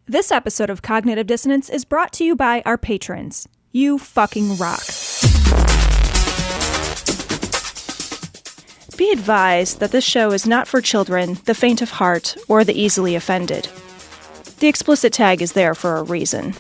This episode of Cognitive Dissonance is brought to you by our patrons. You fucking rock. Be advised that this show is not for children, the faint of heart, or the easily offended. The explicit tag is there for a reason.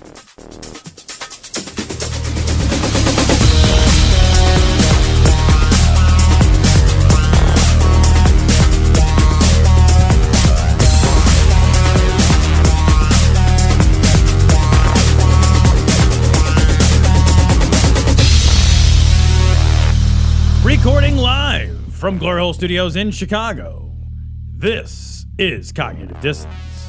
Recording live from Glory Hole Studios in Chicago, this is Cognitive Dissonance.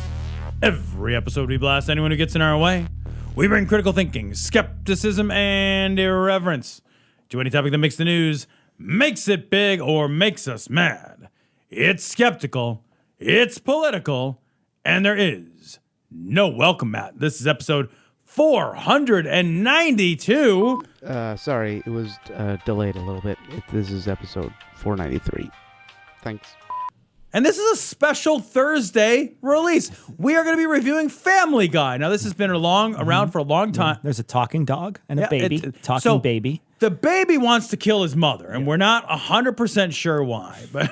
Every episode we blast anyone who gets in our way. We bring critical thinking, skepticism, and irreverence to any topic that makes the news, makes it big, or makes us mad. It's skeptical, it's political, and there is no welcome mat. This is episode 492. Sorry, it was delayed a little bit. This is episode 493. Thanks. And this is a special Thursday release. We are going to be reviewing Family Guy. Now, this has been around for a long time. There's a talking dog and a baby. So Baby. The baby wants to kill his mother, and we're not 100% sure why. But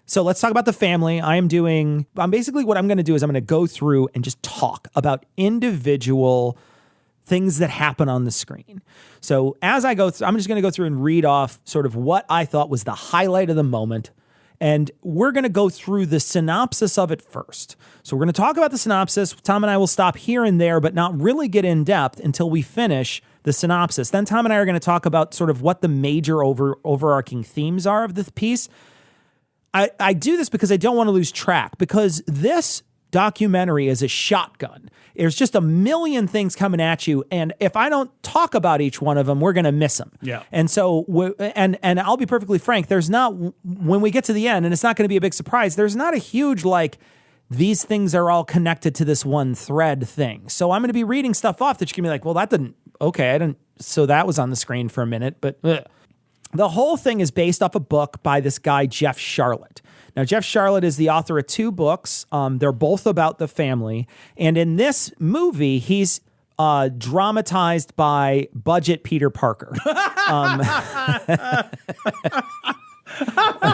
So let's talk about the family. Basically what I'm going to do is I'm going to go through and just talk about individual things that happen on the screen. So as I go through, I'm just going to go through and read off sort of what I thought was the highlight of the moment. And we're going to go through the synopsis of it first. So we're going to talk about the synopsis. Tom and I will stop here and there, but not really get in depth until we finish the synopsis. Then Tom and I are going to talk about sort of what the major overarching themes are of the piece. I do this because I don't want to lose track, because this documentary is a shotgun. There's just a million things coming at you, and if I don't talk about each one of them, we're going to miss them. Yeah. And so, and I'll be perfectly frank, there's not, when we get to the end, and it's not going to be a big surprise, there's not a huge, these things are all connected to this one thread thing. So I'm going to be reading stuff off that you can be like, well, so that was on the screen for a minute, but ugh. The whole thing is based off a book by this guy, Jeff Sharlet. Now, Jeff Sharlet is the author of two books. They're both about the family. And in this movie, he's dramatized by budget Peter Parker. I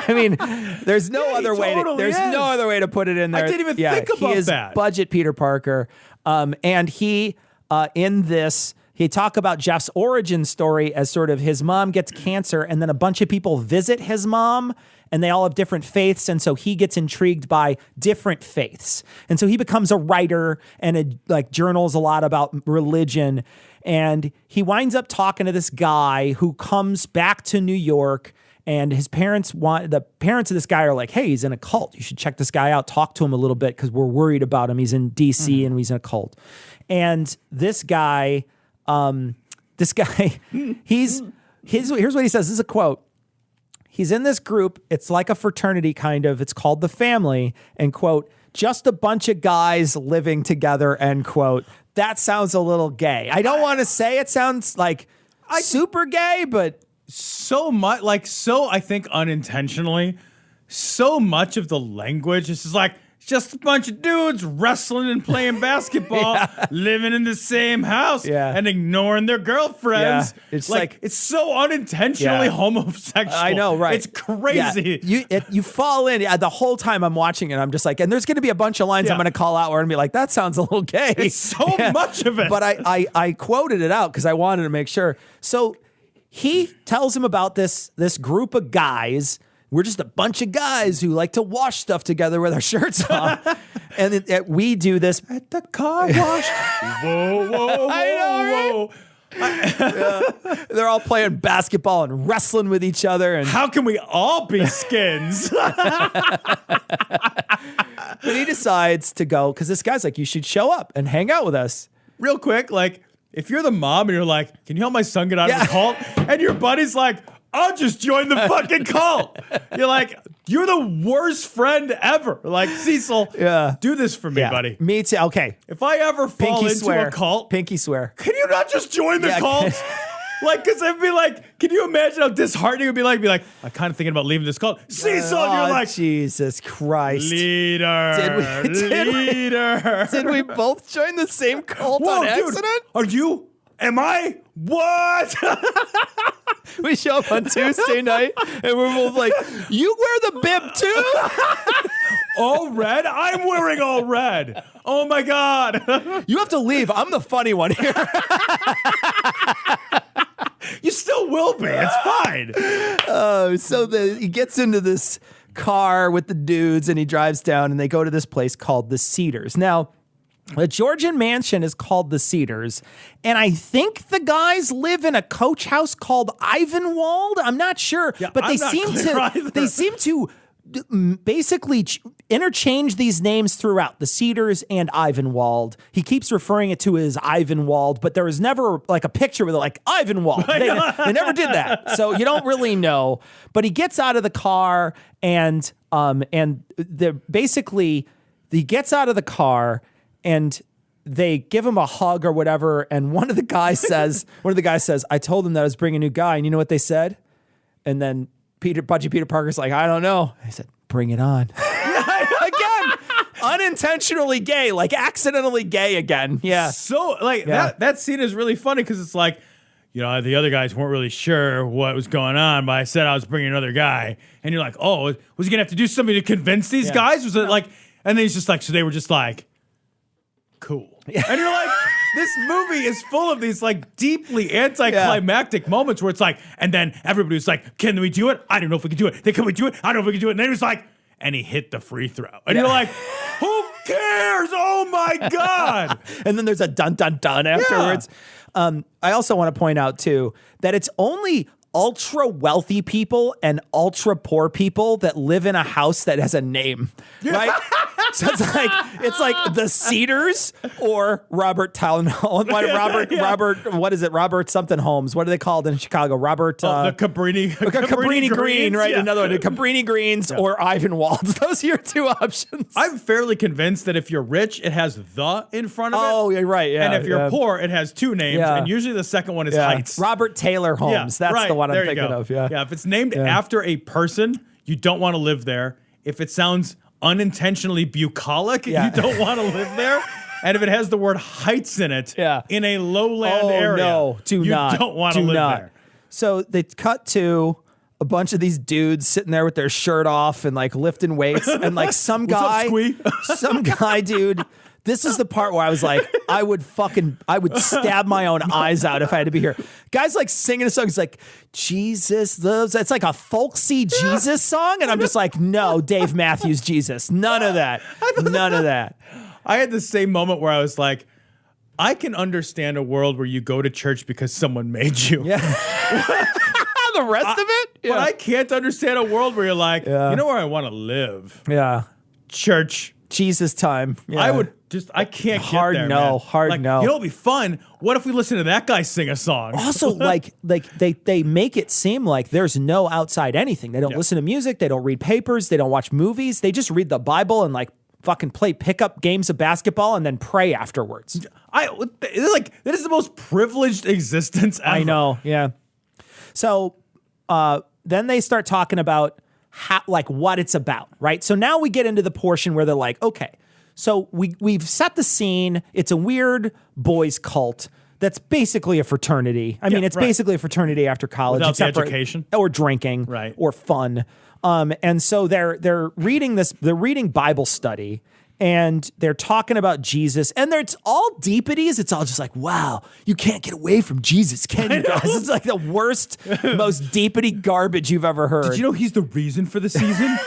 mean, there's no other way to put it in there. I didn't even think about he is that. Budget Peter Parker. And he, in this, he talked about Jeff's origin story as sort of his mom gets cancer, and then a bunch of people visit his mom, and they all have different faiths, and so he gets intrigued by different faiths. And so he becomes a writer and journals a lot about religion, and he winds up talking to this guy who comes back to New York, and the parents of this guy are like, hey, he's in a cult. You should check this guy out, talk to him a little bit, because we're worried about him. He's in D.C. and he's in a cult. And here's what he says. This is a quote. He's in this group. It's like a fraternity kind of. It's called The Family, and quote, just a bunch of guys living together, end quote. That sounds a little gay. I don't want to say it sounds like super gay, but so much, I think unintentionally, so much of the language is just a bunch of dudes wrestling and playing basketball, living in the same house, and ignoring their girlfriends. Yeah. It's so unintentionally homosexual. I know, right? It's crazy. Yeah. You fall in. The whole time I'm watching it, I'm just like, and there's going to be a bunch of lines I'm going to call out where I'm going to be like, that sounds a little gay. It's so much of it. But I quoted it out because I wanted to make sure. So he tells him about this group of guys. We're just a bunch of guys who like to wash stuff together with our shirts off. And we do this at the car wash. Whoa. I know, right? They're all playing basketball and wrestling with each other. And how can we all be skins? But he decides to go because this guy's like, you should show up and hang out with us. Real quick, if you're the mom and you're like, can you help my son get out of the cult? And your buddy's like, I'll just join the fucking cult. You're like, you're the worst friend ever. Cecil, do this for me, buddy. Me too. Okay. If I ever fall into a cult, pinky swear. Can you not just join the cult? Like, because it'd be like, can you imagine how disheartening it would be like? Be like, I'm kind of thinking about leaving this cult. See, son, you're like, Jesus Christ. leader, leader. Did we both join the same cult Whoa, on dude, accident? are you? Am I? What? We show up on Tuesday night and we're both like, you wear the bib too? All red? I'm wearing all red. Oh my God. You have to leave. I'm the funny one here. You still will be. It's fine. So he gets into this car with the dudes and he drives down and they go to this place called the Cedars. Now, the Georgian mansion is called the Cedars, and I think the guys live in a coach house called Ivanwald. I'm not sure, but I'm not clear either. they seem to basically interchange these names throughout, the Cedars and Ivanwald. He keeps referring it to as Ivanwald, but there was never like a picture with it like Ivanwald. They never did that, so you don't really know. But he gets out of the car and he gets out of the car. And they give him a hug or whatever. And one of the guys says, I told him that I was bringing a new guy. And you know what they said? And then Peter Parker's like, I don't know. I said, bring it on. Again, unintentionally gay, like accidentally gay again. Yeah. So that scene is really funny because it's like, you know, the other guys weren't really sure what was going on, but I said I was bringing another guy. And you're like, oh, was he going to have to do something to convince these guys? Was it like, and then he's just like, so they were just like, cool. And you're like, this movie is full of these like deeply anticlimactic moments where it's like, and then everybody was like, can we do it? I don't know if we can do it. Then can we do it? I don't know if we can do it. And then he was like, and he hit the free throw. And you're like, who cares? Oh my God. And then there's a dun dun dun afterwards. I also want to point out too that it's only ultra wealthy people and ultra poor people that live in a house that has a name, right? So it's like the Cedars or Robert Town Hall. Robert, what is it? Robert something Holmes. What are they called in Chicago? Robert the Cabrini Green, right? Yeah. Another one, the Cabrini Greens or Ivanwald. Those are your two options. I'm fairly convinced that if you're rich, it has the in front of it. Oh, you're right. Yeah. And if you're poor, it has two names, and usually the second one is Heights. Robert Taylor Holmes. That's the one I'm thinking of. Yeah. Yeah. If it's named after a person, you don't want to live there. If it sounds unintentionally bucolic, you don't want to live there. And if it has the word Heights in it, in a lowland area, you don't want to live there. So they cut to a bunch of these dudes sitting there with their shirt off and like lifting weights, and like some guy, dude. This is the part where I was like, I would stab my own eyes out if I had to be here. Guy's like singing a song. He's like, Jesus loves. It's like a folksy Jesus song. And I'm just like, no, Dave Matthews, Jesus. None of that. None of that. I had the same moment where I was like, I can understand a world where you go to church because someone made you. Yeah. The rest of it? But I can't understand a world where you're like, you know where I want to live? Yeah. Church. Jesus time. Yeah. I can't hard get there, no, man. hard like, no. You know what'd be fun? What if we listen to that guy sing a song? Also, like they make it seem like there's no outside anything. They don't listen to music. They don't read papers. They don't watch movies. They just read the Bible and like fucking play pickup games of basketball and then pray afterwards. That is the most privileged existence ever. I know. Yeah. So then they start talking about what it's about, right? So now we get into the portion where they're like, okay, so we've set the scene. It's a weird boys cult that's basically a fraternity. I mean, it's basically a fraternity after college, without except the education or drinking, or fun. And so they're reading this. They're reading Bible study, and they're talking about Jesus, and it's all deepities. It's all just like, wow, you can't get away from Jesus, can you guys? It's like the worst, most deepity garbage you've ever heard. Did you know he's the reason for the season?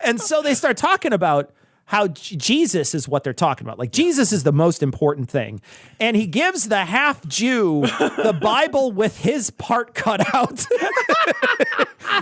And so they start talking about how Jesus is what they're talking about. Like, Jesus is the most important thing. And he gives the half Jew the Bible with his part cut out.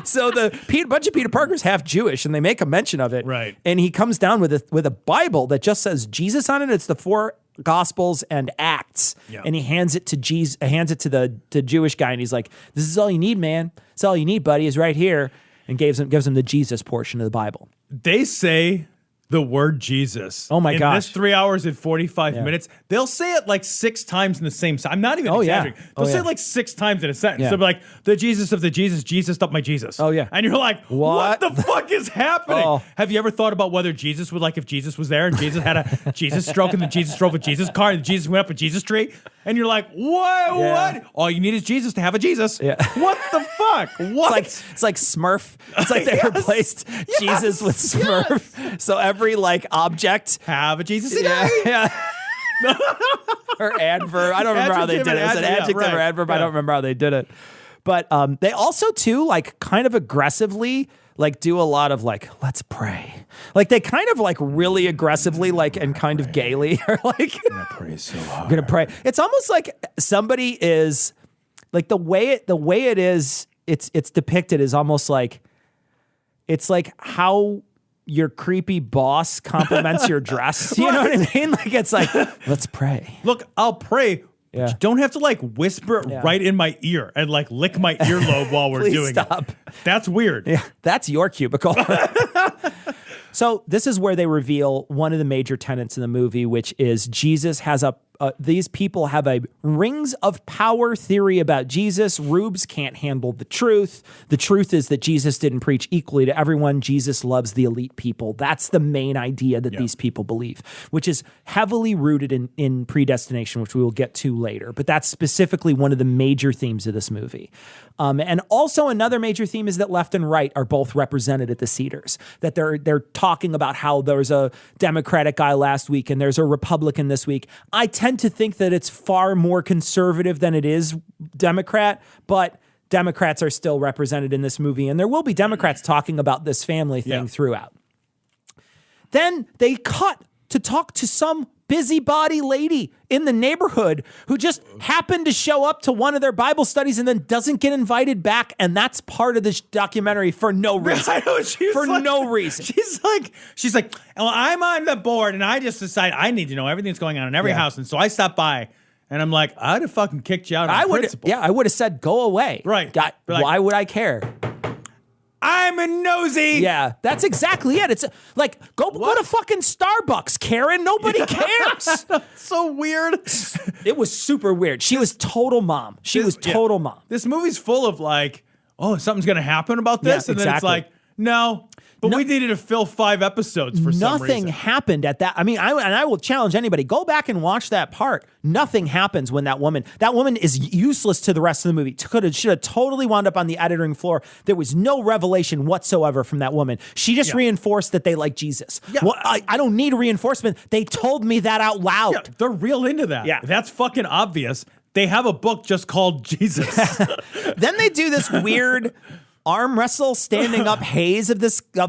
So bunch of Peter Parker's half Jewish, and they make a mention of it. Right. And he comes down with a Bible that just says Jesus on it. It's the 4 Gospels and Acts. Yeah. And he hands it to the Jewish guy, and he's like, this is all you need, man. It's all you need, buddy, is right here. And gives him the Jesus portion of the Bible. They say the word Jesus. Oh my in gosh. this 3 hours and 45 minutes, they'll say it like 6 times in the same sentence. I'm not even exaggerating. They'll say it like 6 times in a sentence. Yeah. They'll be like, the Jesus of the Jesus, Jesus up my Jesus. Oh, yeah. And you're like, what the fuck is happening? Oh. Have you ever thought about whether Jesus would, like, if Jesus was there and Jesus had a Jesus stroke and then Jesus drove a Jesus car and Jesus went up a Jesus tree? And you're like, what? Yeah. What? All you need is Jesus to have a Jesus. Yeah. What the fuck? What? It's like Smurf. It's like they replaced Jesus with Smurf. So every like object Have a Jesus yeah. or adverb. I don't remember how they did it. It was an adjective or adverb. I don't remember how they did it. But they also too like kind of aggressively like do a lot of like, let's pray. Like they kind of like really aggressively like and kind of gaily are like I'm gonna pray so hard. I'm gonna pray. It's almost like somebody is like the way it is, it's depicted is almost like it's like how your creepy boss compliments your dress. You know what I mean? Like it's like, let's pray. Look, I'll pray. Yeah. But you don't have to like whisper it right in my ear and like lick my earlobe while we're Please doing stop. it. That's weird. Yeah, that's your cubicle. So this is where they reveal one of the major tenets in the movie, which is Jesus has these people have a rings of power theory about Jesus. Rubes can't handle the truth. The truth is that Jesus didn't preach equally to everyone. Jesus loves the elite people. That's the main idea that these people believe, which is heavily rooted in predestination, which we will get to later. But that's specifically one of the major themes of this movie. And also another major theme is that left and right are both represented at the Cedars, that they're talking about how there's a Democratic guy last week and there's a Republican this week. I tend to think that it's far more conservative than it is Democrat, but Democrats are still represented in this movie, and there will be Democrats talking about this family thing throughout. Then they cut to talk to some busybody lady in the neighborhood who just happened to show up to one of their Bible studies and then doesn't get invited back. And that's part of this documentary for no reason. I know, for like, no reason. She's like, well, I'm on the board and I just decided I need to know everything that's going on in every house. And so I stopped by and I'm like, I'd have fucking kicked you out on principle. I would have said, go away. Right. Why would I care? I'm a nosy. Yeah, that's exactly it. It's like, go to fucking Starbucks, Karen. Nobody cares. So weird. It was super weird. She was total mom. Mom. This movie's full of like, oh, something's going to happen about this. Yeah, and then it's like, no. But we needed to fill 5 episodes for some reason. Nothing happened at that. I mean, I will challenge anybody. Go back and watch that part. Nothing happens when that woman is useless to the rest of the movie. Should have totally wound up on the editing floor. There was no revelation whatsoever from that woman. She just reinforced that they like Jesus. Yeah. Well, I don't need reinforcement. They told me that out loud. Yeah, they're real into that. Yeah. That's fucking obvious. They have a book just called Jesus. Then they do this weird arm wrestle standing up haze of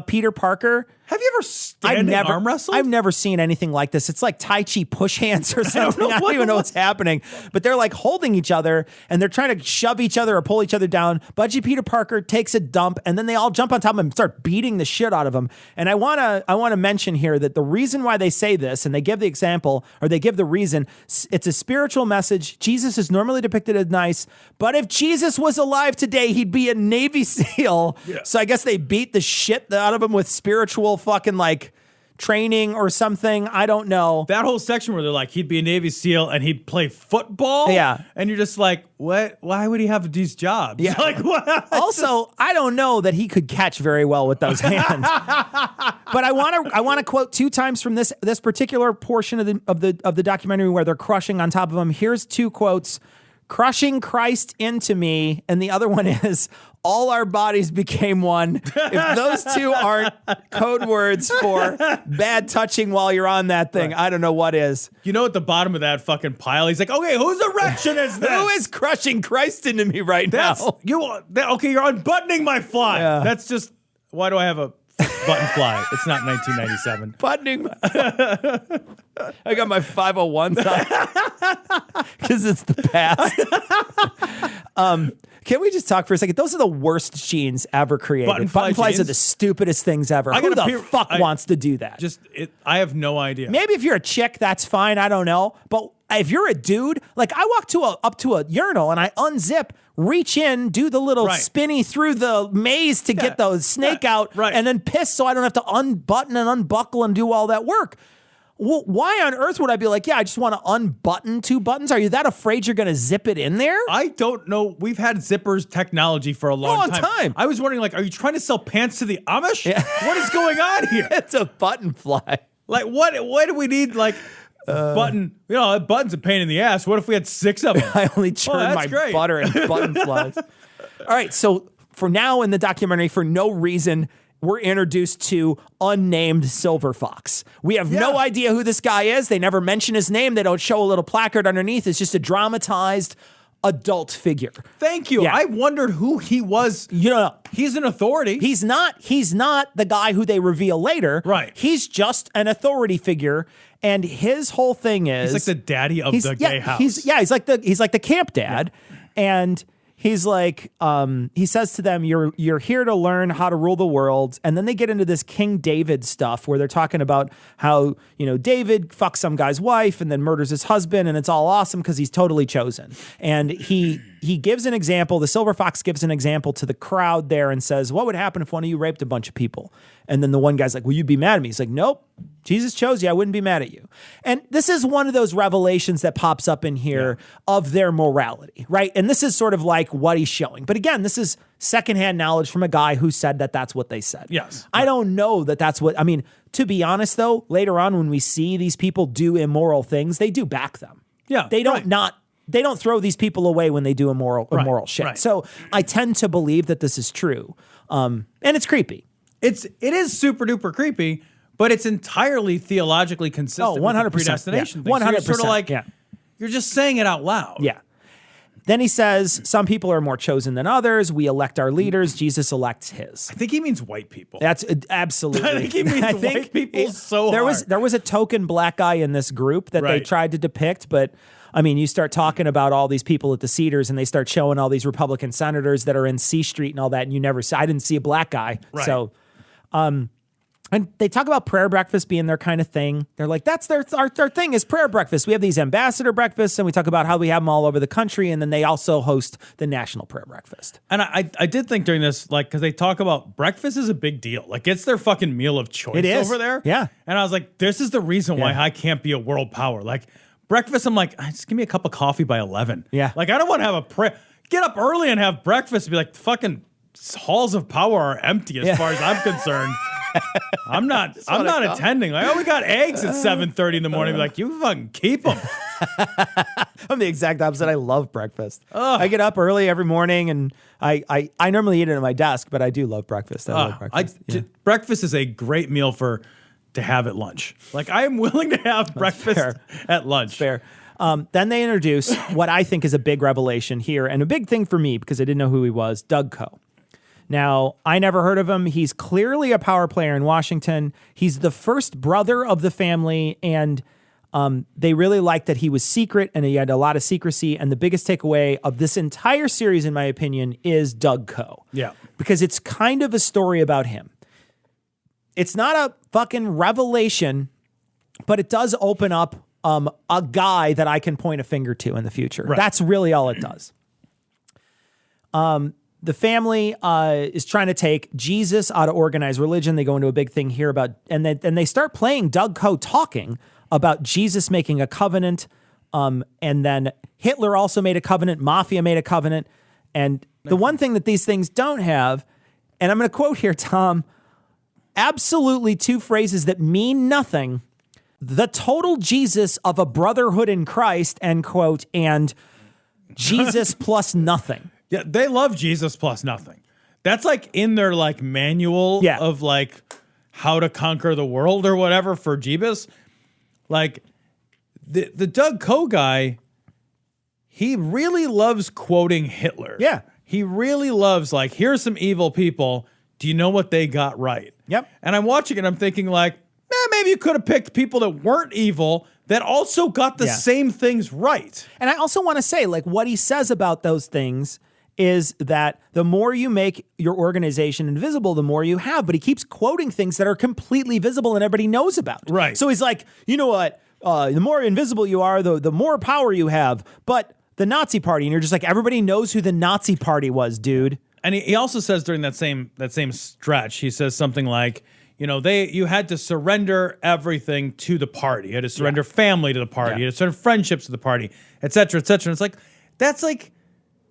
Peter Parker. Have you ever arm wrestled? I've never seen anything like this. It's like Tai Chi push hands or something. I don't even know what's happening. But they're like holding each other and they're trying to shove each other or pull each other down. Budgie Peter Parker takes a dump and then they all jump on top of him and start beating the shit out of him. And I wanna mention here that the reason why they say this, and they give the example, or they give the reason, it's a spiritual message. Jesus is normally depicted as nice, but if Jesus was alive today, he'd be a Navy SEAL. Yeah. So I guess they beat the shit out of him with spiritual fucking like training or something. I don't know. That whole section where they're like, he'd be a Navy SEAL and he'd play football. Yeah. And you're just like, what? Why would he have these jobs? Yeah. Like, what? Also, I don't know that he could catch very well with those hands. But I want to quote 2 times from this particular portion of the documentary where they're crushing on top of him. Here's 2 quotes. Crushing Christ into me, and the other one is all our bodies became one. If those 2 aren't code words for bad touching while you're on that thing, I don't know what is. You know, at the bottom of that fucking pile, he's like, okay, whose erection is this? Who is crushing Christ into me right now? You're unbuttoning my fly. Yeah. That's just, why do I have a button fly? It's not 1997. Buttoning I got my 501s on because it's the past. Can we just talk for a second? Those are the worst jeans ever created. Button flies are the stupidest things ever. Who the fuck wants to do that? I have no idea. Maybe if you're a chick, that's fine. I don't know. But if you're a dude, like I walk up to a urinal and I unzip, reach in, do the little spinny through the maze to get the snake out, and then piss so I don't have to unbutton and unbuckle and do all that work. Well, why on earth would I be like, yeah, I just want to unbutton 2 buttons? Are you that afraid you're going to zip it in there? I don't know. We've had zippers technology for a long time. I was wondering, like, are you trying to sell pants to the Amish? Yeah. What is going on here? It's a button fly. Like, what do we need, like, button? You know, a button's a pain in the ass. What if we had 6 of them? I only churn my butter and button flies. All right, so for now in the documentary, for no reason, we're introduced to unnamed Silver Fox. We have no idea who this guy is. They never mention his name. They don't show a little placard underneath. It's just a dramatized adult figure. Thank you. Yeah. I wondered who he was. You know, he's an authority. He's not the guy who they reveal later. Right. He's just an authority figure. And his whole thing is he's like the daddy of the gay house. He's like the camp dad. Yeah. And he's like, he says to them, you're here to learn how to rule the world. And then they get into this King David stuff where they're talking about how, David fucks some guy's wife and then murders his husband. And it's all awesome because he's totally chosen. And he gives an example. The Silver Fox gives an example to the crowd there and says, what would happen if one of you raped a bunch of people? And then the one guy's like, will you be mad at me? He's like, nope. Jesus chose you. I wouldn't be mad at you. And this is one of those revelations that pops up in here of their morality, right? And this is sort of like what he's showing. But again, this is secondhand knowledge from a guy who said that that's what they said. Yes. I don't know that that's what, I mean, to be honest though, later on when we see these people do immoral things, they do back them. Yeah. They don't they don't throw these people away when they do immoral shit. Right. So I tend to believe that this is true. And it's creepy. It is super duper creepy. But it's entirely theologically consistent 100%, with the predestination thing. 100%. So you're sort of like, you're just saying it out loud. Yeah. Then he says, some people are more chosen than others. We elect our leaders. Jesus elects his. I think he means white people. That's absolutely. I think he means white people so hard. There was a token black guy in this group that they tried to depict, but I mean, you start talking about all these people at the Cedars and they start showing all these Republican senators that are in C Street and all that, and I didn't see a black guy. Right. So, and they talk about prayer breakfast being their kind of thing. They're like, that's our thing is prayer breakfast. We have these ambassador breakfasts and we talk about how we have them all over the country. And then they also host the national prayer breakfast. And I did think during this, like, because they talk about breakfast is a big deal. Like, it's their fucking meal of choice over there. Yeah. And I was like, this is the reason why I can't be a world power. Like, breakfast, I'm like, just give me a cup of coffee by 11. Yeah. Like, I don't want to have a prayer. Get up early and have breakfast and be like, fucking halls of power are empty as far as I'm concerned. I'm not attending. Like, we got eggs at 7:30 in the morning. Be like, you fucking keep them. I'm the exact opposite. I love breakfast. I get up early every morning, and I normally eat it at my desk, but I do love breakfast. I love breakfast. Breakfast is a great meal to have at lunch. Like, I am willing to have breakfast at lunch. Fair. Then they introduce what I think is a big revelation here, and a big thing for me because I didn't know who he was, Doug Coe. Now, I never heard of him. He's clearly a power player in Washington. He's the first brother of the family, and they really liked that he was secret, and he had a lot of secrecy. And the biggest takeaway of this entire series, in my opinion, is Doug Coe. Yeah. Because it's kind of a story about him. It's not a fucking revelation, but it does open up a guy that I can point a finger to in the future. Right. That's really all it does. The family is trying to take Jesus out of organized religion. They go into a big thing here about, and they start playing Doug Coe talking about Jesus making a covenant. And then Hitler also made a covenant. Mafia made a covenant. And the one thing that these things don't have, and I'm going to quote here, Tom, absolutely 2 phrases that mean nothing. The total Jesus of a brotherhood in Christ, end quote, and Jesus plus nothing. Yeah, they love Jesus plus nothing. That's like in their like manual of like how to conquer the world or whatever for Jeebus. Like the Doug Coe guy, he really loves quoting Hitler. Yeah. He really loves like, here's some evil people. Do you know what they got right? Yep. And I'm watching it, I'm thinking like, maybe you could have picked people that weren't evil that also got the same things right. And I also want to say, like, what he says about those things is that the more you make your organization invisible, the more you have. But he keeps quoting things that are completely visible and everybody knows about. Right. So he's like, you know what? the more invisible you are, the more power you have. But the Nazi Party, and you're just like, everybody knows who the Nazi Party was, dude. And he also says during that same stretch, he says something like, you had to surrender everything to the party. You had to surrender family to the party. You had to surrender friendships to the party, et cetera, et cetera. And it's like, that's like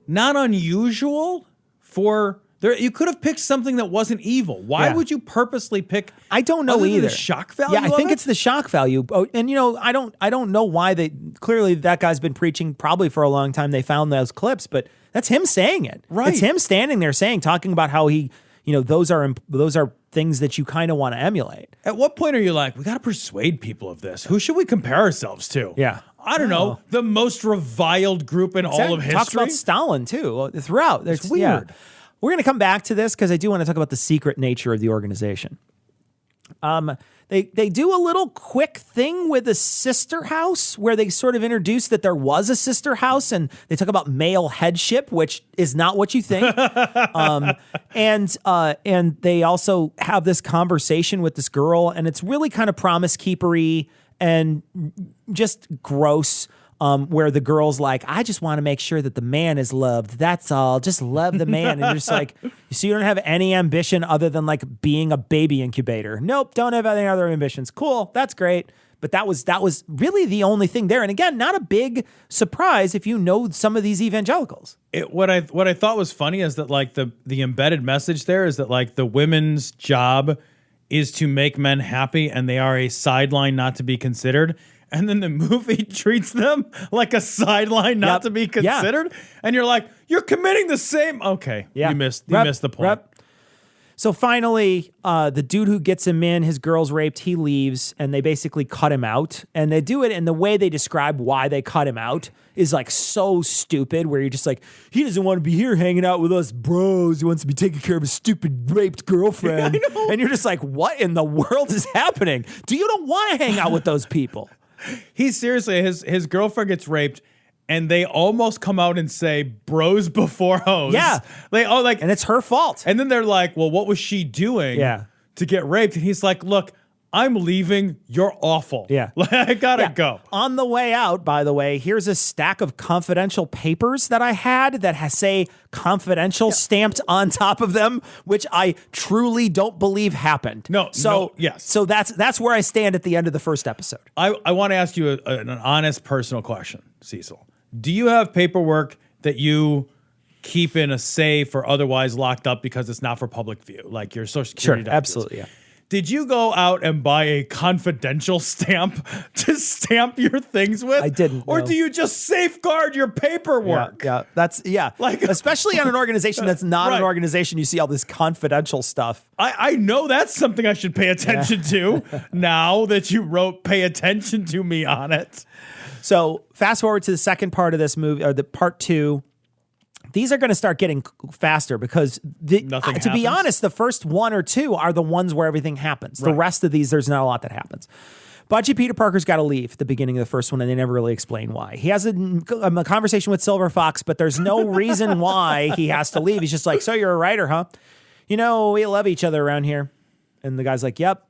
not unusual for there. You could have picked something that wasn't evil. Why would you purposely pick? I don't know other than either. The shock value. Yeah, I think of it? it's the shock value. Oh, and I don't know why they clearly that guy's been preaching probably for a long time. They found those clips, but that's him saying it. Right. It's him standing there talking about how he, those are things that you kind of want to emulate. At what point are you like, we got to persuade people of this? Who should we compare ourselves to? Yeah. I don't know. The most reviled group in all of history. Talks about Stalin too throughout. It's weird. Yeah. We're going to come back to this because I do want to talk about the secret nature of the organization. They do a little quick thing with a sister house where they sort of introduce that there was a sister house, and they talk about male headship, which is not what you think. And they also have this conversation with this girl, and it's really kind of promise-keepery and just gross. Where the girl's like, I just want to make sure that the man is loved. That's all. Just love the man. And you're just like, so you don't have any ambition other than like being a baby incubator. Nope. Don't have any other ambitions. Cool. That's great. But that was really the only thing there. And again, not a big surprise if you know some of these evangelicals. What I thought was funny is that like the embedded message there is that like the women's job is to make men happy and they are a sideline not to be considered. And then the movie treats them like a sideline not to be considered. Yeah. And you're like, you're committing the same. Okay. Yeah. You missed the point. So finally, the dude who gets him in, his girl's raped, he leaves, and they basically cut him out. And they do it, and the way they describe why they cut him out is like so stupid, where you're just like, he doesn't want to be here hanging out with us bros. He wants to be taking care of his stupid raped girlfriend. Yeah, and you're just like, what in the world is happening? You don't want to hang out with those people. He's seriously, his girlfriend gets raped, and they almost come out and say bros before hoes. Yeah. And it's her fault. And then they're like, well, what was she doing to get raped? And he's like, look, I'm leaving. You're awful. Yeah. I gotta go. On the way out, by the way, here's a stack of confidential papers that I had that say confidential stamped on top of them, which I truly don't believe happened. Yes. So that's where I stand at the end of the first episode. I want to ask you an honest personal question, Cecil. Do you have paperwork that you keep in a safe or otherwise locked up because it's not for public view, like your Social Security documents? Absolutely, yeah. Did you go out and buy a confidential stamp to stamp your things with? I didn't. Or no. do you just safeguard your paperwork? Yeah. Like, especially on an organization that's not an organization, you see all this confidential stuff. I know that's something I should pay attention to now that you wrote pay attention to me on it. So fast forward to the second part of this movie, or the part two. These are going to start getting faster because, to be honest, the first one or two are the ones where everything happens. Right. The rest of these, there's not a lot that happens. Budgie Peter Parker's got to leave at the beginning of the first one, and they never really explain why. He has a conversation with Silver Fox, but there's no reason why he has to leave. He's just like, so you're a writer, huh? We love each other around here. And the guy's like, yep.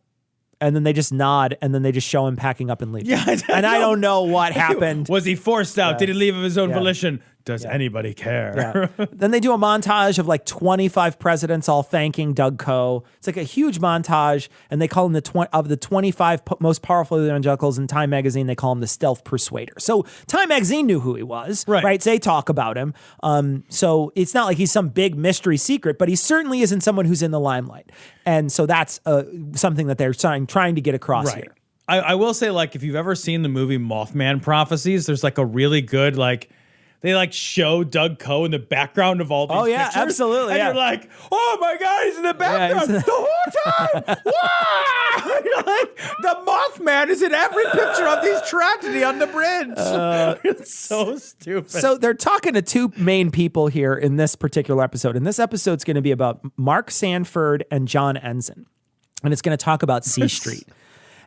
And then they just nod, and then they just show him packing up and leaving. Yeah, I don't know what happened. Was he forced out? Did he leave of his own volition? Does anybody care? Yeah. Then they do a montage of like 25 presidents all thanking Doug Coe. It's like a huge montage, and they call him the 25 most powerful evangelicals in Time Magazine. They call him the Stealth Persuader. So Time Magazine knew who he was, right? So they talk about him. So it's not like he's some big mystery secret, but he certainly isn't someone who's in the limelight. And so that's something that they're trying to get across here. I will say, like, if you've ever seen the movie Mothman Prophecies, there's like a really good, like, they like show Doug Coe in the background of all these pictures. Absolutely. And you're like, oh my God, he's in the background the whole time. Wow! You're like, the Mothman is in every picture of these tragedy on the bridge. It's so stupid. So they're talking to two main people here in this particular episode. And this episode's going to be about Mark Sanford and John Ensign. And it's going to talk about C Street.